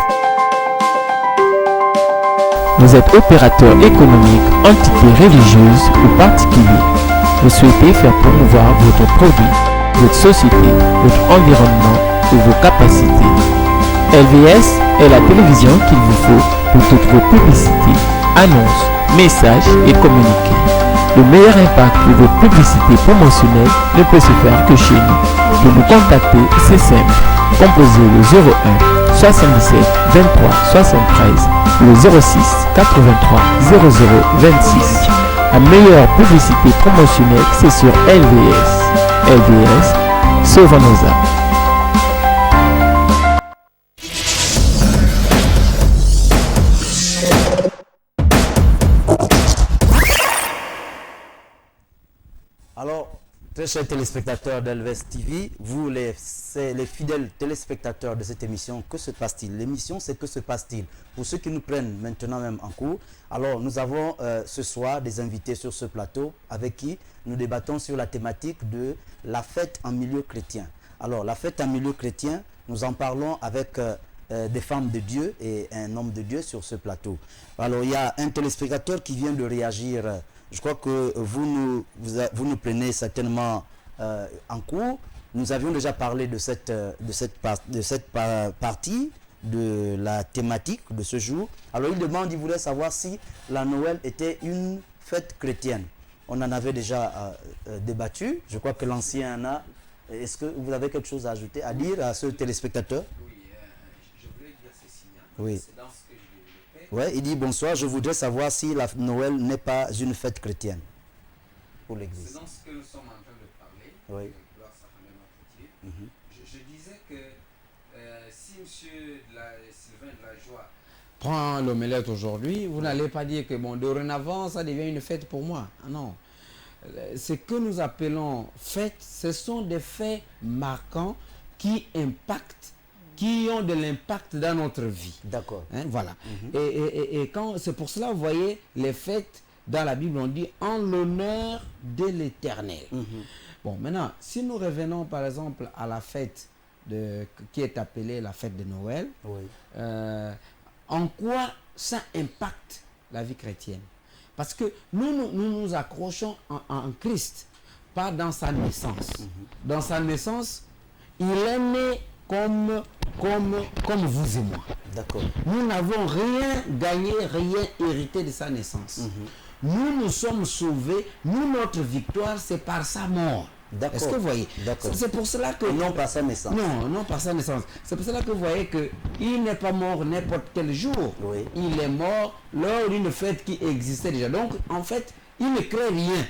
Vous êtes opérateur économique, entité religieuse ou particulier. Vous souhaitez faire promouvoir votre produit, votre société, votre environnement ou vos capacités. LVS est la télévision qu'il vous faut pour toutes vos publicités, annonces, messages et communiqués. Le meilleur impact de votre publicité promotionnelle ne peut se faire que chez nous. Pour nous contacter, c'est simple. Composez le 01 77 23 73 ou le 06 83 00 26. La meilleure publicité promotionnelle, c'est sur LVS. LVS, sauvons nos âmes. Alors, très chers téléspectateurs d'Elves TV, vous les fidèles téléspectateurs de cette émission, que se passe-t-il? L'émission, c'est que se passe-t-il? Pour ceux qui nous prennent maintenant même en cours, alors nous avons ce soir des invités sur ce plateau avec qui nous débattons sur la thématique de la fête en milieu chrétien. Alors, la fête en milieu chrétien, nous en parlons avec des femmes de Dieu et un homme de Dieu sur ce plateau. Alors, il y a un téléspectateur qui vient de réagir. Je crois que vous nous prenez certainement en cours. Nous avions déjà parlé de cette partie de la thématique de ce jour. Alors il demande, il voulait savoir si la Noël était une fête chrétienne. On en avait déjà débattu. Je crois que l'ancien en a. Est-ce que vous avez quelque chose à ajouter, à dire à ce téléspectateur? Oui, je voudrais dire ceci. Oui. C'est dans ce que je développais. Ouais, il dit bonsoir, je voudrais savoir si la Noël n'est pas une fête chrétienne pour l'Église. C'est dans ce que nous sommes en train de parler. Oui. Gloire soit quand même à Dieu. Je disais que si M. Sylvain de la Joie prend l'omelette aujourd'hui, vous n'allez pas dire que bon, dorénavant, ça devient une fête pour moi. Ah non. Ce que nous appelons fête, ce sont des faits marquants qui impactent, qui ont de l'impact dans notre vie. D'accord. Hein, voilà. Et quand c'est pour cela, vous voyez, les fêtes, dans la Bible, on dit en l'honneur de l'Éternel. Bon, maintenant, si nous revenons par exemple à la fête qui est appelée la fête de Noël, Oui. En quoi ça impacte la vie chrétienne? Parce que nous accrochons en Christ, pas dans sa naissance. Dans sa naissance, il est né comme vous et moi. D'accord. Nous n'avons rien gagné, rien hérité de sa naissance. Nous sommes sauvés. Nous, notre victoire, c'est par sa mort. D'accord. Est-ce que vous voyez? D'accord. C'est pour cela que... Non par sa naissance. Non par sa naissance. C'est pour cela que vous voyez qu'il n'est pas mort n'importe quel jour. Oui. Il est mort lors d'une fête qui existait déjà. Donc, en fait, il ne crée rien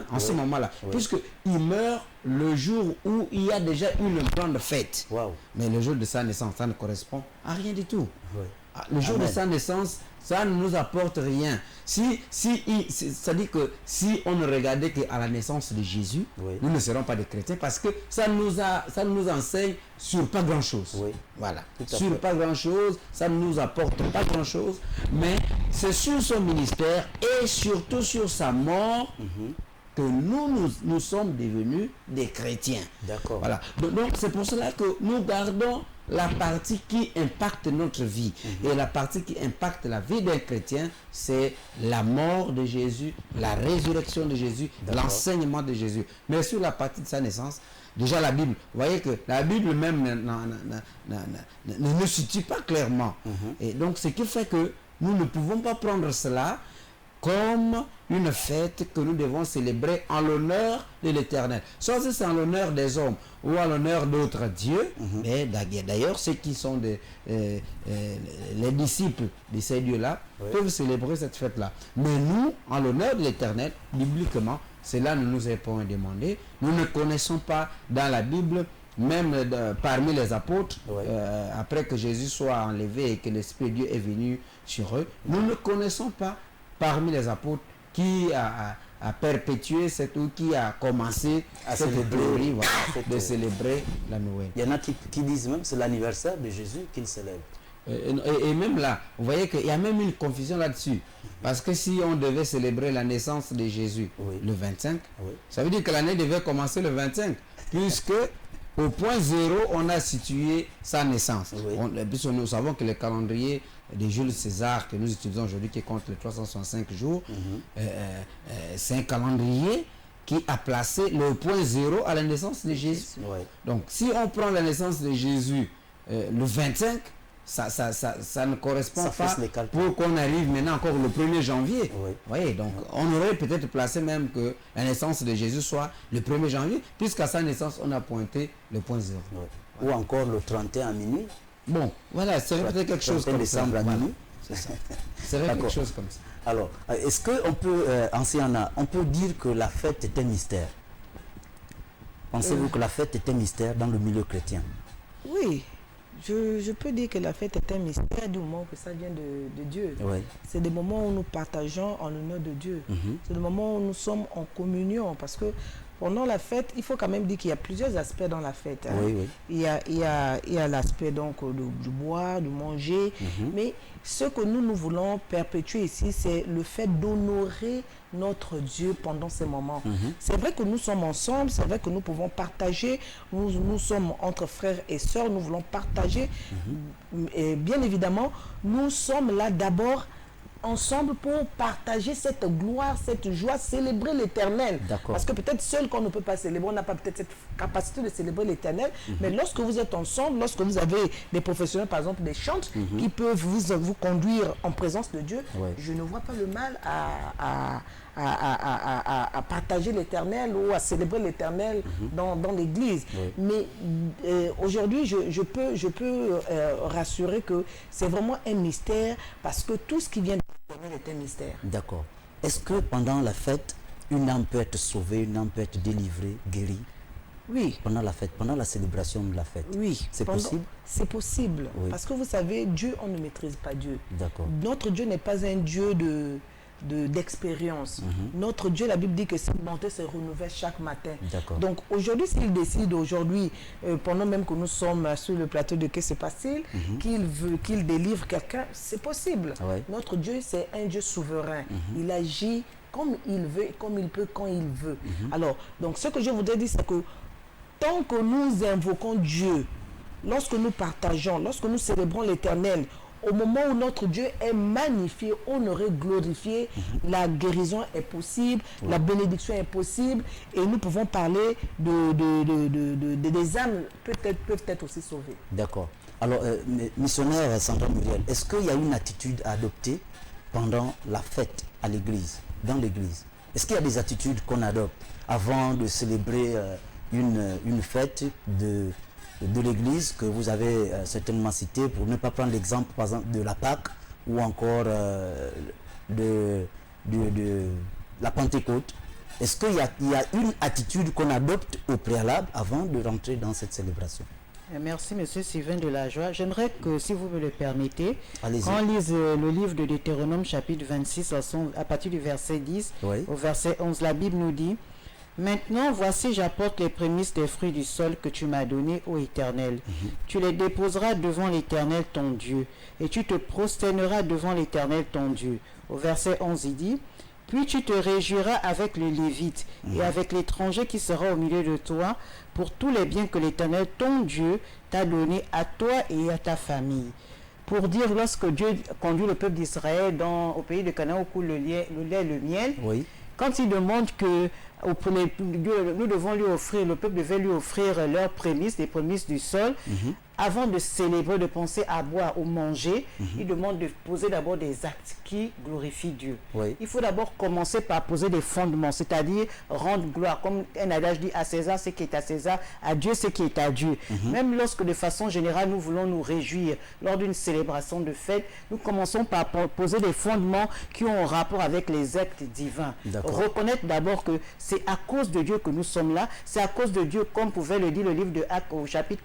en ce moment-là. Oui. Puisqu'il meurt le jour où il y a déjà une grande fête. Wow. Mais le jour de sa naissance, ça ne correspond à rien du tout. Oui. Le jour Amen. de sa naissance, ça ne nous apporte rien. Ça dit que si on ne regardait qu'à la naissance de Jésus, Oui. nous ne serons pas des chrétiens parce que ça nous enseigne sur pas grand-chose. Oui. Voilà. Tout à Sur fait. pas grand-chose, ça ne nous apporte pas grand-chose, mais c'est sur son ministère et surtout sur sa mort que nous sommes devenus des chrétiens. D'accord. Voilà. Donc c'est pour cela que nous gardons la partie qui impacte notre vie. Et la partie qui impacte la vie d'un chrétien, c'est la mort de Jésus, la résurrection de Jésus, D'accord. l'enseignement de Jésus. Mais sur la partie de sa naissance, déjà la Bible, vous voyez que la Bible même ne situe pas clairement. Et donc ce qui fait que nous ne pouvons pas prendre cela comme une fête que nous devons célébrer en l'honneur de l'Éternel. Soit c'est en l'honneur des hommes ou en l'honneur d'autres dieux, mais d'ailleurs ceux qui sont les disciples de ces dieux-là peuvent célébrer cette fête-là. Mais nous, en l'honneur de l'Éternel, bibliquement, cela ne nous est point demandé. Nous ne connaissons pas dans la Bible, même parmi les apôtres, après que Jésus soit enlevé et que l'Esprit de Dieu est venu sur eux, nous ne connaissons pas parmi les apôtres qui a perpétué ou qui a commencé À cette célébrer, théorie cette- de célébrer la Noël. Il y en a qui disent même que c'est l'anniversaire de Jésus qu'ils célèbrent. Et même là, vous voyez qu'il y a même une confusion là-dessus. Parce que si on devait célébrer la naissance de Jésus le 25, ça veut dire que l'année devait commencer le 25, puisque au point zéro, on a situé sa naissance. Puisque nous savons que le calendrier de Jules César que nous utilisons aujourd'hui, qui compte les 365 jours, c'est un calendrier qui a placé le point zéro à la naissance de Jésus. Donc, si on prend la naissance de Jésus le 25, ça ne correspond pas pour qu'on arrive maintenant encore le 1er janvier. Voyez, donc on aurait peut-être placé même que la naissance de Jésus soit le 1er janvier, puisqu'à sa naissance, on a pointé le point zéro. Ou encore le 31 à minuit. Bon, voilà, c'est peut-être quelque chose comme ça. décembre à minuit. C'est ça. C'est quelque chose comme ça. Alors, est-ce qu'on peut, Anciana, on peut dire que la fête est un mystère? Pensez-vous que la fête est un mystère dans le milieu chrétien? Oui, je peux dire que la fête est un mystère du moment que ça vient de Dieu. C'est des moments où nous partageons en l'honneur de Dieu. C'est des moments où nous sommes en communion, parce que pendant la fête, il faut quand même dire qu'il y a plusieurs aspects dans la fête. Il y a l'aspect donc du boire, du manger, mais ce que nous voulons perpétuer ici, c'est le fait d'honorer notre Dieu pendant ces moments. C'est vrai que nous sommes ensemble, c'est vrai que nous pouvons partager, nous sommes entre frères et sœurs, nous voulons partager, et bien évidemment, nous sommes là d'abord ensemble pour partager cette gloire, cette joie, célébrer l'Éternel. Parce que peut-être seul qu'on ne peut pas célébrer, on n'a pas peut-être cette capacité de célébrer l'Éternel, mais lorsque vous êtes ensemble, lorsque vous avez des professionnels, par exemple des chantes, qui peuvent vous conduire en présence de Dieu, je ne vois pas le mal à partager l'Éternel ou à célébrer l'Éternel dans l'église. Mais aujourd'hui, je peux rassurer que c'est vraiment un mystère, parce que tout ce qui vient de l'Éternel est un mystère. D'accord. Est-ce que pendant la fête, une âme peut être sauvée, une âme peut être délivrée, guérie? Oui. Pendant la fête, pendant la célébration de la fête. Oui. C'est possible? C'est possible. Oui. Parce que vous savez, Dieu, on ne maîtrise pas Dieu. D'accord. Notre Dieu n'est pas un Dieu d'expérience. Notre Dieu, la Bible dit que cette bonté se renouvelle chaque matin. Donc aujourd'hui, s'il décide aujourd'hui, pendant même que nous sommes sur le plateau de Que se passe-t-il, qu'il délivre quelqu'un, c'est possible. Notre Dieu, c'est un Dieu souverain. Il agit comme il veut, comme il peut, quand il veut. Alors, donc ce que je voudrais dire, c'est que tant que nous invoquons Dieu, lorsque nous partageons, lorsque nous célébrons l'Éternel, au moment où notre Dieu est magnifié, honoré, glorifié, la guérison est possible, la bénédiction est possible, et nous pouvons parler des âmes peuvent être aussi sauvées. D'accord. Alors, missionnaire Sandra Muriel, est-ce qu'il y a une attitude à adopter pendant la fête à l'église, dans l'église? Est-ce qu'il y a des attitudes qu'on adopte avant de célébrer une fête de l'église que vous avez certainement cité, pour ne pas prendre l'exemple par exemple de la Pâque ou encore de la Pentecôte? Est-ce qu'il y a une attitude qu'on adopte au préalable avant de rentrer dans cette célébration? Merci, monsieur Sylvain de la Joie. J'aimerais que, si vous me le permettez, qu'on lise le livre de Deutéronome, chapitre 26, à partir du verset 10 au verset 11. La Bible nous dit: Maintenant, voici, j'apporte les prémices des fruits du sol que tu m'as donnés, ô Éternel. Tu les déposeras devant l'Éternel ton Dieu, et tu te prosterneras devant l'Éternel ton Dieu. Au verset 11, il dit: Puis tu te réjouiras avec les Lévites et avec l'étranger qui sera au milieu de toi, pour tous les biens que l'Éternel ton Dieu t'a donnés à toi et à ta famille. Pour dire, lorsque Dieu conduit le peuple d'Israël au pays de Canaan où coule le lait et le miel, quand il demande que nous devons lui offrir, le peuple devait lui offrir leurs prémices, les prémices du sol, avant de célébrer, de penser à boire ou manger, il demande de poser d'abord des actes qui glorifient Dieu. Il faut d'abord commencer par poser des fondements, c'est-à-dire rendre gloire, comme un adage dit: à César ce qui est à César, à Dieu ce qui est à Dieu. Même lorsque de façon générale nous voulons nous réjouir lors d'une célébration de fête, nous commençons par poser des fondements qui ont un rapport avec les actes divins. Reconnaître d'abord que c'est à cause de Dieu que nous sommes là, c'est à cause de Dieu, comme pouvait le dire le livre de Actes au chapitre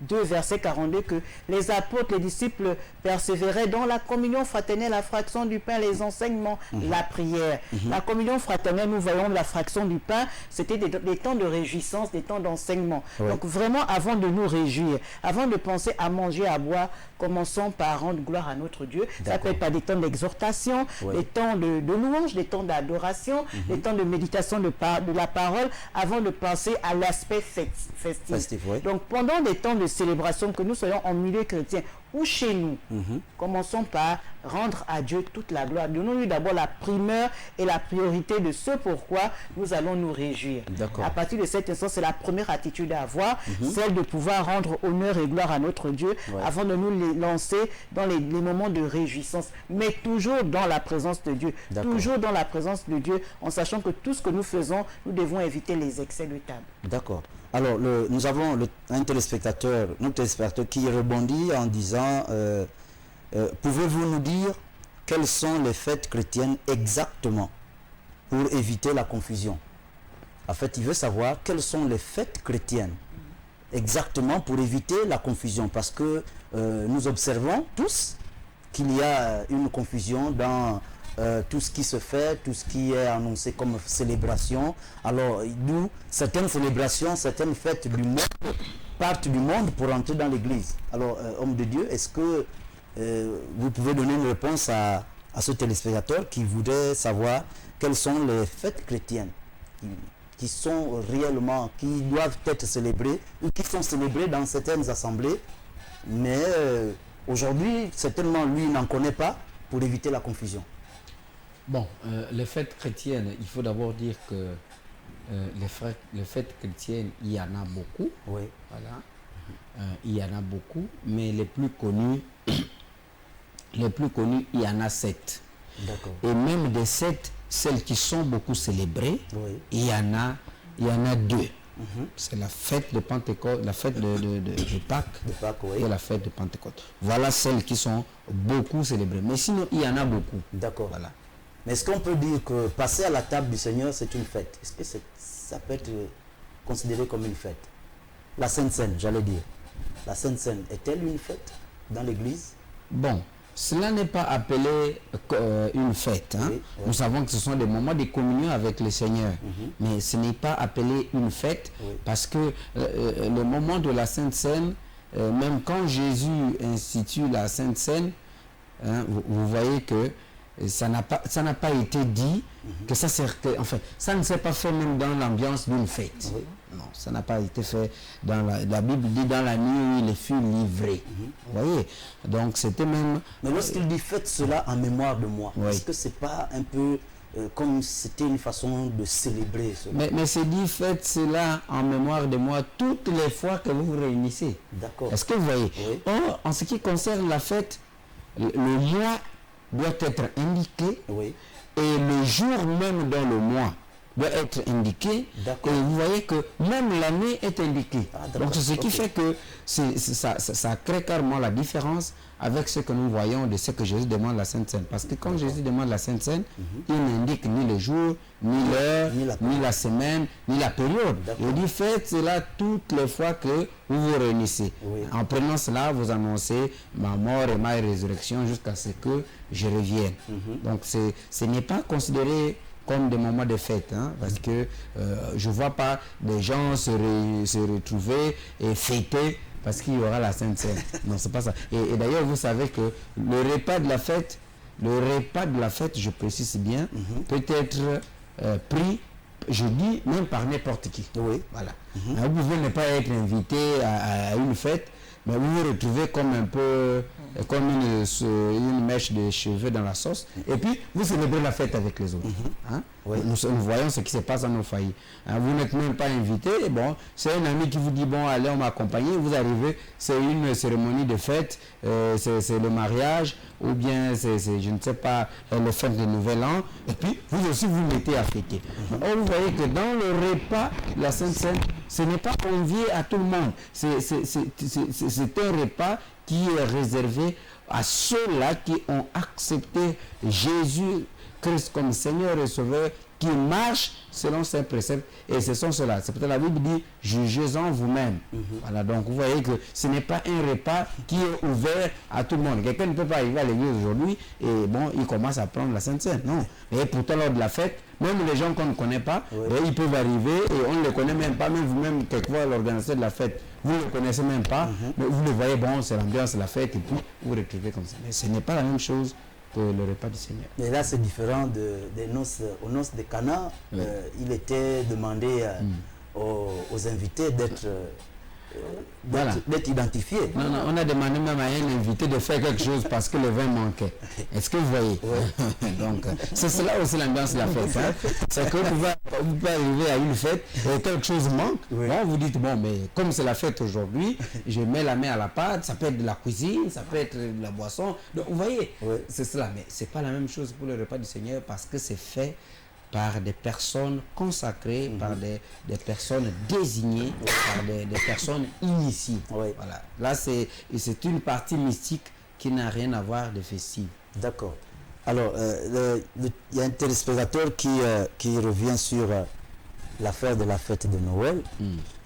2 verset 42, que les apôtres, les disciples persévéraient dans la communion fraternelle, la fraction du pain, les enseignements, la prière. La communion fraternelle, nous voyons la fraction du pain, c'était des temps de réjouissance, des temps d'enseignement. Donc vraiment, avant de nous réjouir, avant de penser à manger, à boire, commençons par rendre gloire à notre Dieu. Ça peut être par des temps d'exhortation, des temps de louange, des temps d'adoration, des temps de méditation de la parole, avant de penser à l'aspect festif. Donc pendant des temps de célébration, que nous soyons en milieu chrétien ou chez nous, commençons par rendre à Dieu toute la gloire. Donnons-lui d'abord la primeur et la priorité de ce pourquoi nous allons nous réjouir. À partir de cet instant, c'est la première attitude à avoir, celle de pouvoir rendre honneur et gloire à notre Dieu avant de nous lancer dans les moments de réjouissance, mais toujours dans la présence de Dieu. Toujours dans la présence de Dieu, en sachant que tout ce que nous faisons, nous devons éviter les excès de table. D'accord. Alors, nous avons notre téléspectateur qui rebondit en disant pouvez-vous nous dire quelles sont les fêtes chrétiennes exactement pour éviter la confusion? En fait, il veut savoir quelles sont les fêtes chrétiennes exactement pour éviter la confusion, parce que nous observons tous qu'il y a une confusion dans tout ce qui se fait, tout ce qui est annoncé comme célébration. Alors, nous, certaines célébrations, certaines fêtes du monde partent du monde pour entrer dans l'église. Alors, homme de Dieu, est-ce que vous pouvez donner une réponse à ce téléspectateur qui voudrait savoir quelles sont les fêtes chrétiennes qui sont réellement, qui doivent être célébrées ou qui sont célébrées dans certaines assemblées, mais aujourd'hui, certainement, lui n'en connaît pas. pour éviter la confusion? Bon, les fêtes chrétiennes, il faut d'abord dire que les fêtes chrétiennes, il y en a beaucoup. Oui. Voilà. Il y en a beaucoup, mais les plus connus, il y en a 7. D'accord. Et même des 7, celles qui sont beaucoup célébrées, Oui. il y en a 2. C'est la fête de Pentecôte, la fête de Pâques, Oui. et la fête de Pentecôte. Voilà celles qui sont beaucoup célébrées. Mais sinon, il y en a beaucoup. D'accord. Voilà. Mais est-ce qu'on peut dire que passer à la table du Seigneur, c'est une fête? Est-ce que ça peut être considéré comme une fête? La Sainte Seine, j'allais dire. La Sainte Seine, est-elle une fête dans l'église? Bon, cela n'est pas appelé une fête. Hein. Oui, oui. Nous savons que ce sont des moments de communion avec le Seigneur. Mais ce n'est pas appelé une fête parce que le moment de la Sainte Seine, même quand Jésus institue la Sainte Seine, hein, vous voyez que ça n'a pas été dit que ça sert que, enfin, ça ne s'est pas fait même dans l'ambiance d'une fête. Oui. Non, ça n'a pas été fait dans la Bible dit dans la nuit où il fut livré. Vous voyez? Donc c'était même. Mais lorsqu'il dit faites cela en mémoire de moi, Oui. est-ce que c'est pas un peu comme c'était une façon de célébrer cela? Mais c'est dit faites cela en mémoire de moi toutes les fois que vous vous réunissez. D'accord. Est-ce que vous voyez? Oui. Or, en ce qui concerne la fête, le mois doit être indiqué Oui. et le jour même dans le mois doit être indiqué. D'accord. Et vous voyez que même l'année est indiquée. Ah, d'accord. Donc c'est ce qui Ok. fait que ça crée carrément la différence avec ce que nous voyons de ce que Jésus demande la Sainte Seine. Parce que quand Jésus demande la Sainte Seine, il n'indique ni le jour, ni l'heure, Ni la ni la semaine, ni la période. D'accord. Il dit faites cela toutes les fois que vous vous réunissez. Oui. En prenant cela, vous annoncez ma mort et ma résurrection jusqu'à ce que je revienne. Donc ce n'est pas considéré comme des moments de fête, hein, parce que je ne vois pas des gens se retrouver et fêter parce qu'il y aura la Sainte Seine. Non, c'est pas ça. Et d'ailleurs, vous savez que le repas de la fête, je précise bien, peut être pris, je dis, même par n'importe qui. Oui. Voilà. Vous pouvez ne pas être invité à une fête, mais vous vous retrouvez comme un peu comme une mèche de cheveux dans la sauce, et puis vous célébrez la fête avec les autres. Hein? Oui. Nous voyons ce qui se passe dans nos foyers. Hein, vous n'êtes même pas invité, et bon, c'est un ami qui vous dit bon allez on m'accompagne, vous arrivez, c'est une cérémonie de fête, c'est le mariage, ou bien c'est je ne sais pas, le fête de Nouvel An, et puis vous aussi vous mettez à fêter. Or, vous voyez que dans le repas de la Sainte Seine, ce n'est pas convié à tout le monde. C'est un repas qui est réservé à ceux-là qui ont accepté Jésus-Christ comme Seigneur et Sauveur, qui marchent selon ses préceptes, et ce sont ceux-là. C'est peut-être la Bible dit, jugez-en vous-même. Voilà, donc vous voyez que ce n'est pas un repas qui est ouvert à tout le monde. Quelqu'un ne peut pas arriver à l'église aujourd'hui et bon, il commence à prendre la Sainte Seine. Non. Et pourtant, lors de la fête, même les gens qu'on ne connaît pas, ils peuvent arriver et on ne les connaît même pas, même vous-même, quelquefois, l'organisateur de la fête, vous ne le connaissez même pas, mais vous le voyez, bon, c'est l'ambiance de la fête, et puis vous vous retrouvez comme ça. Mais ce n'est pas la même chose que le repas du Seigneur. Mais là, c'est différent des noces, aux noces de Cana. Il était demandé aux invités d'être Voilà. identifiés. Non, on a demandé même à un invité de faire quelque chose parce que le vin manquait. Est-ce que vous voyez? Donc, c'est cela aussi l'ambiance de la fête. Hein? C'est que vous pouvez arriver à une fête et quelque chose manque. Bon, vous dites, bon, mais comme c'est la fête aujourd'hui, je mets la main à la pâte, ça peut être de la cuisine, ça peut être de la boisson. Donc, vous voyez, c'est cela. Mais ce n'est pas la même chose pour le repas du Seigneur parce que c'est fait par des personnes consacrées, par des personnes désignées, par des personnes initiées. Voilà. Là, c'est une partie mystique qui n'a rien à voir de festive. D'accord. Alors, il y a un téléspectateur qui revient sur l'affaire de la fête de Noël.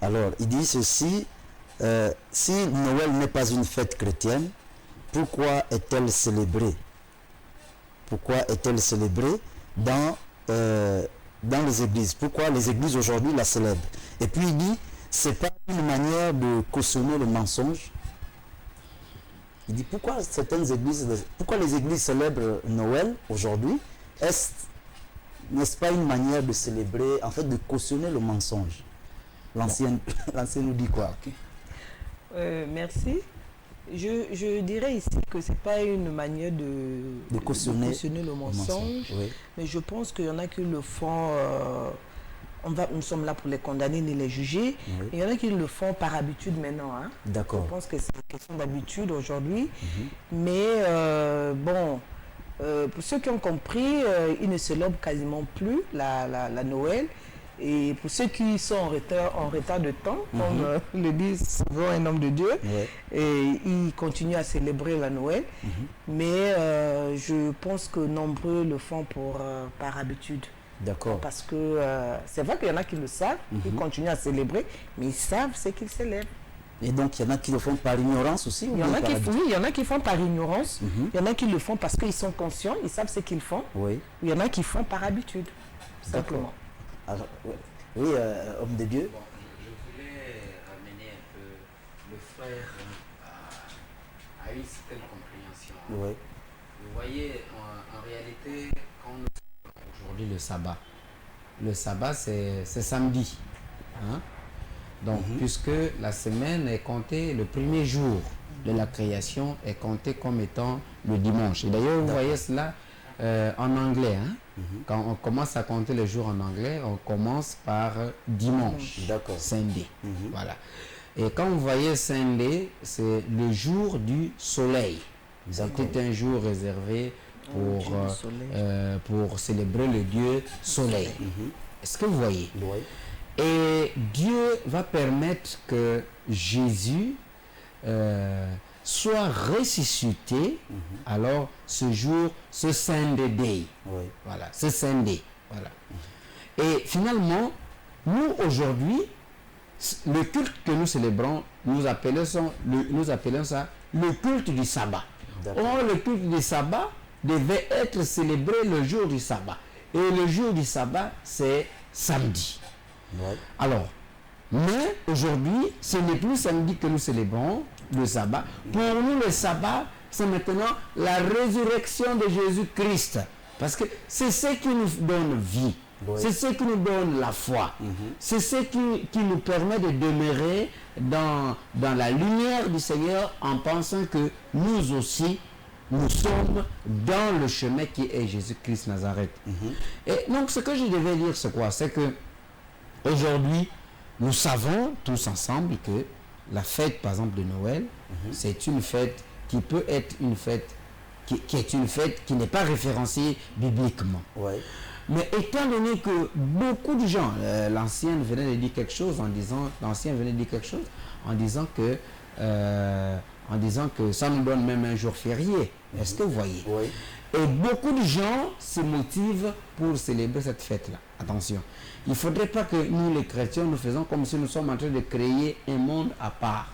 Alors, il dit ceci, si Noël n'est pas une fête chrétienne, pourquoi est-elle célébrée? Pourquoi est-elle célébrée dans les églises? Pourquoi les églises aujourd'hui la célèbrent? Et puis il dit, c'est pas une manière de cautionner le mensonge. Il dit, pourquoi les églises célèbrent Noël aujourd'hui? N'est-ce pas une manière de célébrer, en fait, de cautionner le mensonge? L'ancien nous dit quoi? Merci. Je dirais ici que ce n'est pas une manière de cautionner le mensonge, oui. Mais je pense qu'il y en a qui le font, nous sommes là pour les condamner ni les juger, oui. Il y en a qui le font par habitude maintenant. Hein. D'accord. Je pense que c'est une question d'habitude aujourd'hui, mais bon, pour ceux qui ont compris, ils ne célèbrent quasiment plus la Noël. Et pour ceux qui sont en retard de temps, comme le dit souvent un homme de Dieu, et ils continuent à célébrer la Noël. Mais je pense que nombreux le font par habitude. D'accord. Parce que c'est vrai qu'il y en a qui le savent, ils continuent à célébrer, mais ils savent ce qu'ils célèbrent. Et donc, il y en a qui le font par ignorance aussi? Il y en a qui font par ignorance, il y en a qui le font parce qu'ils sont conscients, ils savent ce qu'ils font. Oui. Il y en a qui font par habitude, simplement. Alors, oui, homme de Dieu. Bon, je voulais ramener un peu le frère à une certaine compréhension. Oui. Vous voyez, en réalité, quand nous faisons aujourd'hui le sabbat c'est samedi. Hein? Donc, puisque la semaine est comptée, le premier jour de la création est compté comme étant le dimanche. Et d'ailleurs, vous voyez cela en anglais. Hein? Quand on commence à compter les jours en anglais, on commence par dimanche, Sunday. Voilà. Et quand vous voyez Sunday, c'est le jour du soleil. C'était un jour réservé pour célébrer le Dieu soleil. Est-ce que vous voyez? Oui. Et Dieu va permettre que Jésus soit ressuscité, alors ce jour, ce Sunday Day. Oui. Voilà, ce Sunday. Voilà. Et finalement, nous aujourd'hui, le culte que nous célébrons, nous appelons ça le culte du sabbat. Or, le culte du sabbat devait être célébré le jour du sabbat. Et le jour du sabbat, c'est samedi. Oui. Alors, mais aujourd'hui, ce n'est plus samedi que nous célébrons le sabbat. Pour nous, le sabbat, c'est maintenant la résurrection de Jésus-Christ. Parce que c'est ce qui nous donne vie. Oui. C'est ce qui nous donne la foi. C'est ce qui nous permet de demeurer dans la lumière du Seigneur en pensant que nous aussi, nous sommes dans le chemin qui est Jésus-Christ Nazareth. Et donc, ce que je devais dire, c'est quoi? C'est que aujourd'hui, nous savons tous ensemble que la fête, par exemple, de Noël, c'est une fête qui peut être une fête qui est une fête qui n'est pas référencée bibliquement. Ouais. Mais étant donné que beaucoup de gens, l'ancien venait de dire quelque chose en disant que ça nous donne même un jour férié. Est-ce que vous voyez? Oui. Et beaucoup de gens se motivent pour célébrer cette fête-là. Attention, il ne faudrait pas que nous, les chrétiens, nous faisons comme si nous sommes en train de créer un monde à part.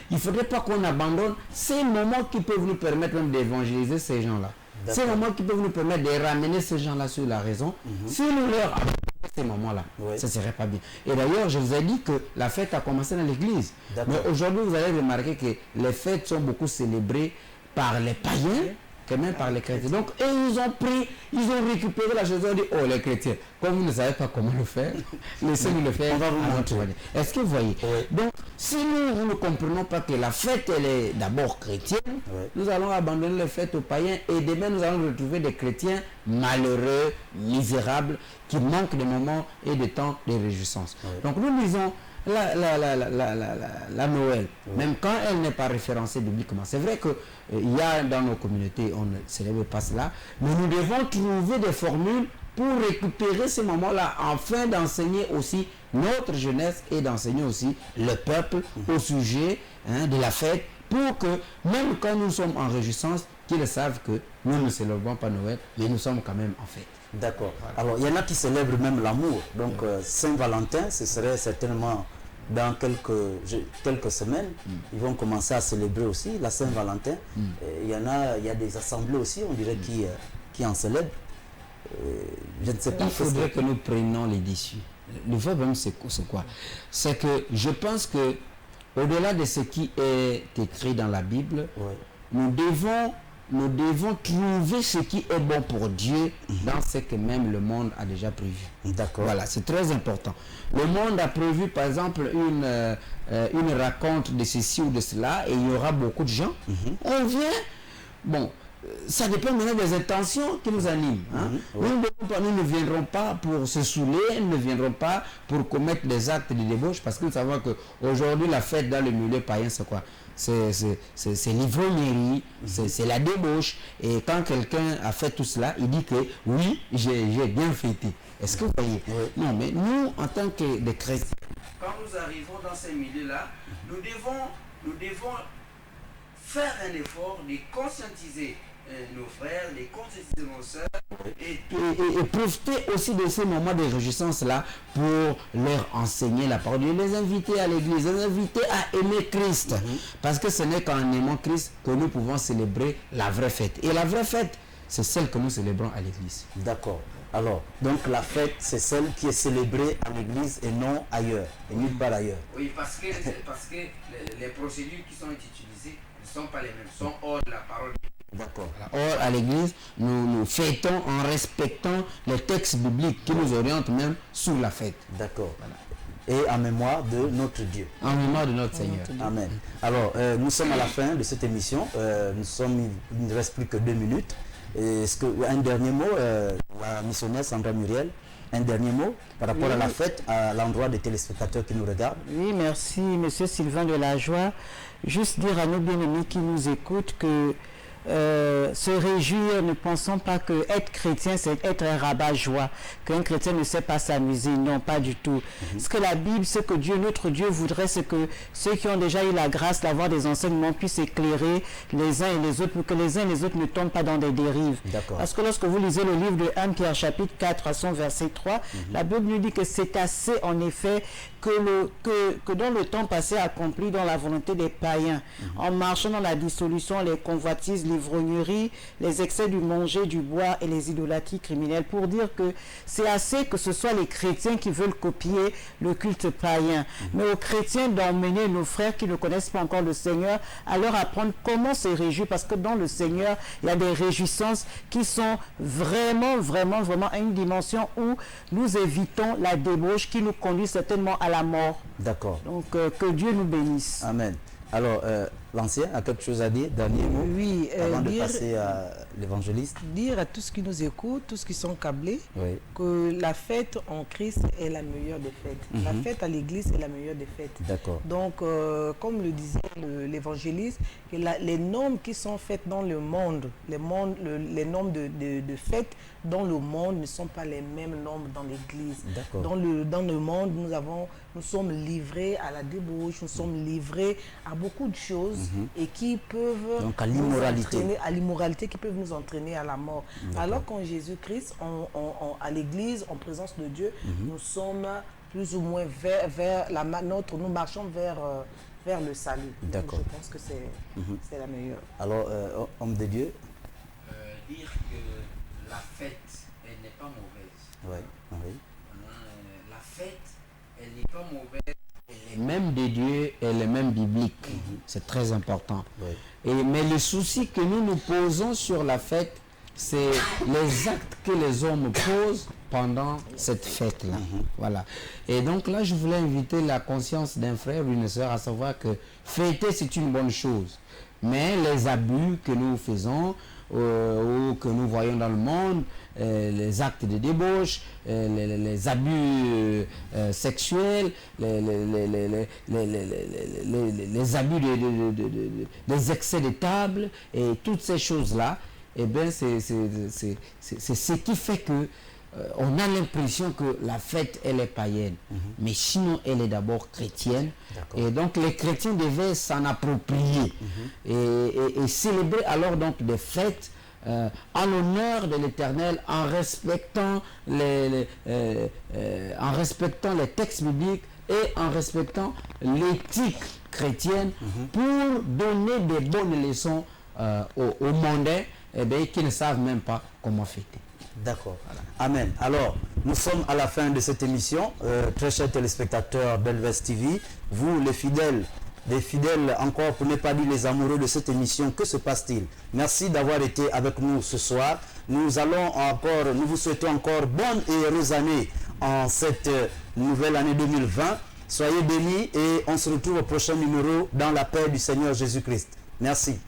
Il ne faudrait pas qu'on abandonne ces moments qui peuvent nous permettre même d'évangéliser ces gens-là. Ces moments qui peuvent nous permettre de ramener ces gens-là sur la raison. Si nous leur abandonnons ces moments-là, ça ne serait pas bien. Et d'ailleurs, je vous ai dit que la fête a commencé dans l'église. Mais aujourd'hui, vous allez remarquer que les fêtes sont beaucoup célébrées par les païens que même par les chrétiens. Donc, ils ont récupéré la chose, ils ont dit, oh les chrétiens, comme vous ne savez pas comment le faire, laissez-nous le faire. Est-ce que vous voyez? Donc, si nous ne comprenons pas que la fête, elle est d'abord chrétienne, nous allons abandonner les fêtes aux païens et demain, nous allons retrouver des chrétiens malheureux, misérables, qui manquent de moments et de temps de réjouissance. Donc, nous disons, la Noël, même quand elle n'est pas référencée bibliquement. C'est vrai qu'il y a dans nos communautés, on ne célèbre pas cela, mais nous devons trouver des formules pour récupérer ces moments-là, afin d'enseigner aussi notre jeunesse et d'enseigner aussi le peuple au sujet de la fête, pour que même quand nous sommes en réjouissance, qu'ils savent que nous ne célébrons pas Noël, mais nous sommes quand même en fête. D'accord. Alors, il y en a qui célèbrent même l'amour. Donc, Saint-Valentin, ce serait certainement dans quelques semaines, ils vont commencer à célébrer aussi la Saint-Valentin. Il y a des assemblées aussi, on dirait, qui en célèbrent. Je ne sais pas. Il faudrait que nous prenions les déçus. Le problème, c'est quoi? C'est que je pense que, au-delà de ce qui est écrit dans la Bible, nous devons nous devons trouver ce qui est bon pour Dieu dans ce que même le monde a déjà prévu. D'accord. Voilà, c'est très important. Le monde a prévu, par exemple, une raconte de ceci ou de cela, et il y aura beaucoup de gens. On vient, bon, ça dépend maintenant des intentions qui nous animent. Hein. Nous ne viendrons pas pour se saouler, nous ne viendrons pas pour commettre des actes de débauche, parce que nous savons qu'aujourd'hui, la fête dans le milieu païen, c'est quoi? C'est l'ivrognerie, c'est la débauche. Et quand quelqu'un a fait tout cela, il dit que oui, j'ai bien fêté. Est-ce que vous voyez? Non, mais nous, en tant que des chrétiens, quand nous arrivons dans ces milieux-là, nous devons faire un effort de conscientiser nos frères, de conscientiser nos sœurs et profiter aussi de ces moments de réjouissance-là pour leur enseigner la parole, les inviter à l'église, les inviter à aimer Christ. Parce que ce n'est qu'en aimant Christ que nous pouvons célébrer la vraie fête. Et la vraie fête, c'est celle que nous célébrons à l'église. D'accord. Alors, donc la fête, c'est celle qui est célébrée à l'église et non ailleurs, et nulle part ailleurs. Oui, parce que les procédures qui sont utilisées ne sont pas les mêmes, sont hors de la parole. D'accord. Or, à l'église, nous fêtons en respectant les textes bibliques qui nous orientent même sous la fête. D'accord. Et en mémoire de notre Dieu. En mémoire de notre Seigneur. Amen. Alors, nous sommes à la fin de cette émission. Il ne reste plus que 2 minutes. Est-ce que un dernier mot, la missionnaire Sandra Muriel, un dernier mot par rapport à la fête, à l'endroit des téléspectateurs qui nous regardent? Oui, merci, monsieur Sylvain de la Joie. Juste dire à nos bien-aimés qui nous écoutent que se réjouir, ne pensons pas que être chrétien c'est être un rabat-joie, qu'un chrétien ne sait pas s'amuser, non, pas du tout. Ce que la Bible, ce que Dieu, notre Dieu voudrait, c'est que ceux qui ont déjà eu la grâce d'avoir des enseignements puissent éclairer les uns et les autres pour que les uns et les autres ne tombent pas dans des dérives. Parce que lorsque vous lisez le livre de 1 Pierre chapitre 4 à son verset 3, la Bible nous dit que c'est assez en effet que dans le temps passé accompli dans la volonté des païens, en marchant dans la dissolution, les convoitises, l'ivrognerie, les excès du manger, du boire et les idolâtries criminelles, pour dire que c'est assez que ce soit les chrétiens qui veulent copier le culte païen, mais aux chrétiens d'emmener nos frères qui ne connaissent pas encore le Seigneur à leur apprendre comment se réjouir, parce que dans le Seigneur il y a des réjouissances qui sont vraiment à une dimension où nous évitons la débauche qui nous conduit certainement à la mort. D'accord. Donc que Dieu nous bénisse. Amen. Alors, l'ancien a quelque chose à dire, dernier mot, oui, avant de passer à l'évangéliste. Dire à tous qui nous écoutent, tous qui sont câblés, que la fête en Christ est la meilleure des fêtes. La fête à l'église est la meilleure des fêtes. D'accord. Donc, comme le disait l'évangéliste, les normes qui sont faites dans le monde, les normes de fêtes dans le monde ne sont pas les mêmes normes dans l'église. Dans le monde, nous sommes livrés à la débauche, nous sommes livrés à beaucoup de choses et qui peuvent donc à l'immoralité, qui peuvent nous entraîner à la mort. Alors qu'en Jésus-Christ, à l'église, en présence de Dieu, nous sommes plus ou moins nous marchons vers le salut. Donc, je pense que c'est la meilleure. Alors, homme de Dieu, dire que la fête, elle n'est pas mauvaise. La fête, elle n'est pas mauvaise. Elle est même de Dieu, elle est même biblique. C'est très important. Mais le souci que nous nous posons sur la fête, c'est les actes que les hommes posent pendant cette fête-là. Voilà. Et donc là, je voulais inviter la conscience d'un frère ou d'une sœur à savoir que fêter, c'est une bonne chose. Mais les abus que nous faisons, ou que nous voyons dans le monde, les actes de débauche, les abus sexuels, les abus des excès de table et toutes ces choses-là, eh bien c'est ce qui fait que on a l'impression que la fête, elle est païenne, mais sinon, elle est d'abord chrétienne. Et donc, les chrétiens devaient s'en approprier et célébrer alors donc des fêtes en l'honneur de l'Éternel, en respectant les textes bibliques et en respectant l'éthique chrétienne pour donner des bonnes leçons aux mondains qui ne savent même pas comment fêter. D'accord. Amen. Alors, nous sommes à la fin de cette émission. Très chers téléspectateurs d'Elvest TV, vous les fidèles des fidèles encore, pour ne pas dire les amoureux de cette émission. Que se passe-t-il? Merci d'avoir été avec nous ce soir. Nous vous souhaitons encore bonne et heureuse année en cette nouvelle année 2020. Soyez bénis et on se retrouve au prochain numéro dans la paix du Seigneur Jésus-Christ. Merci.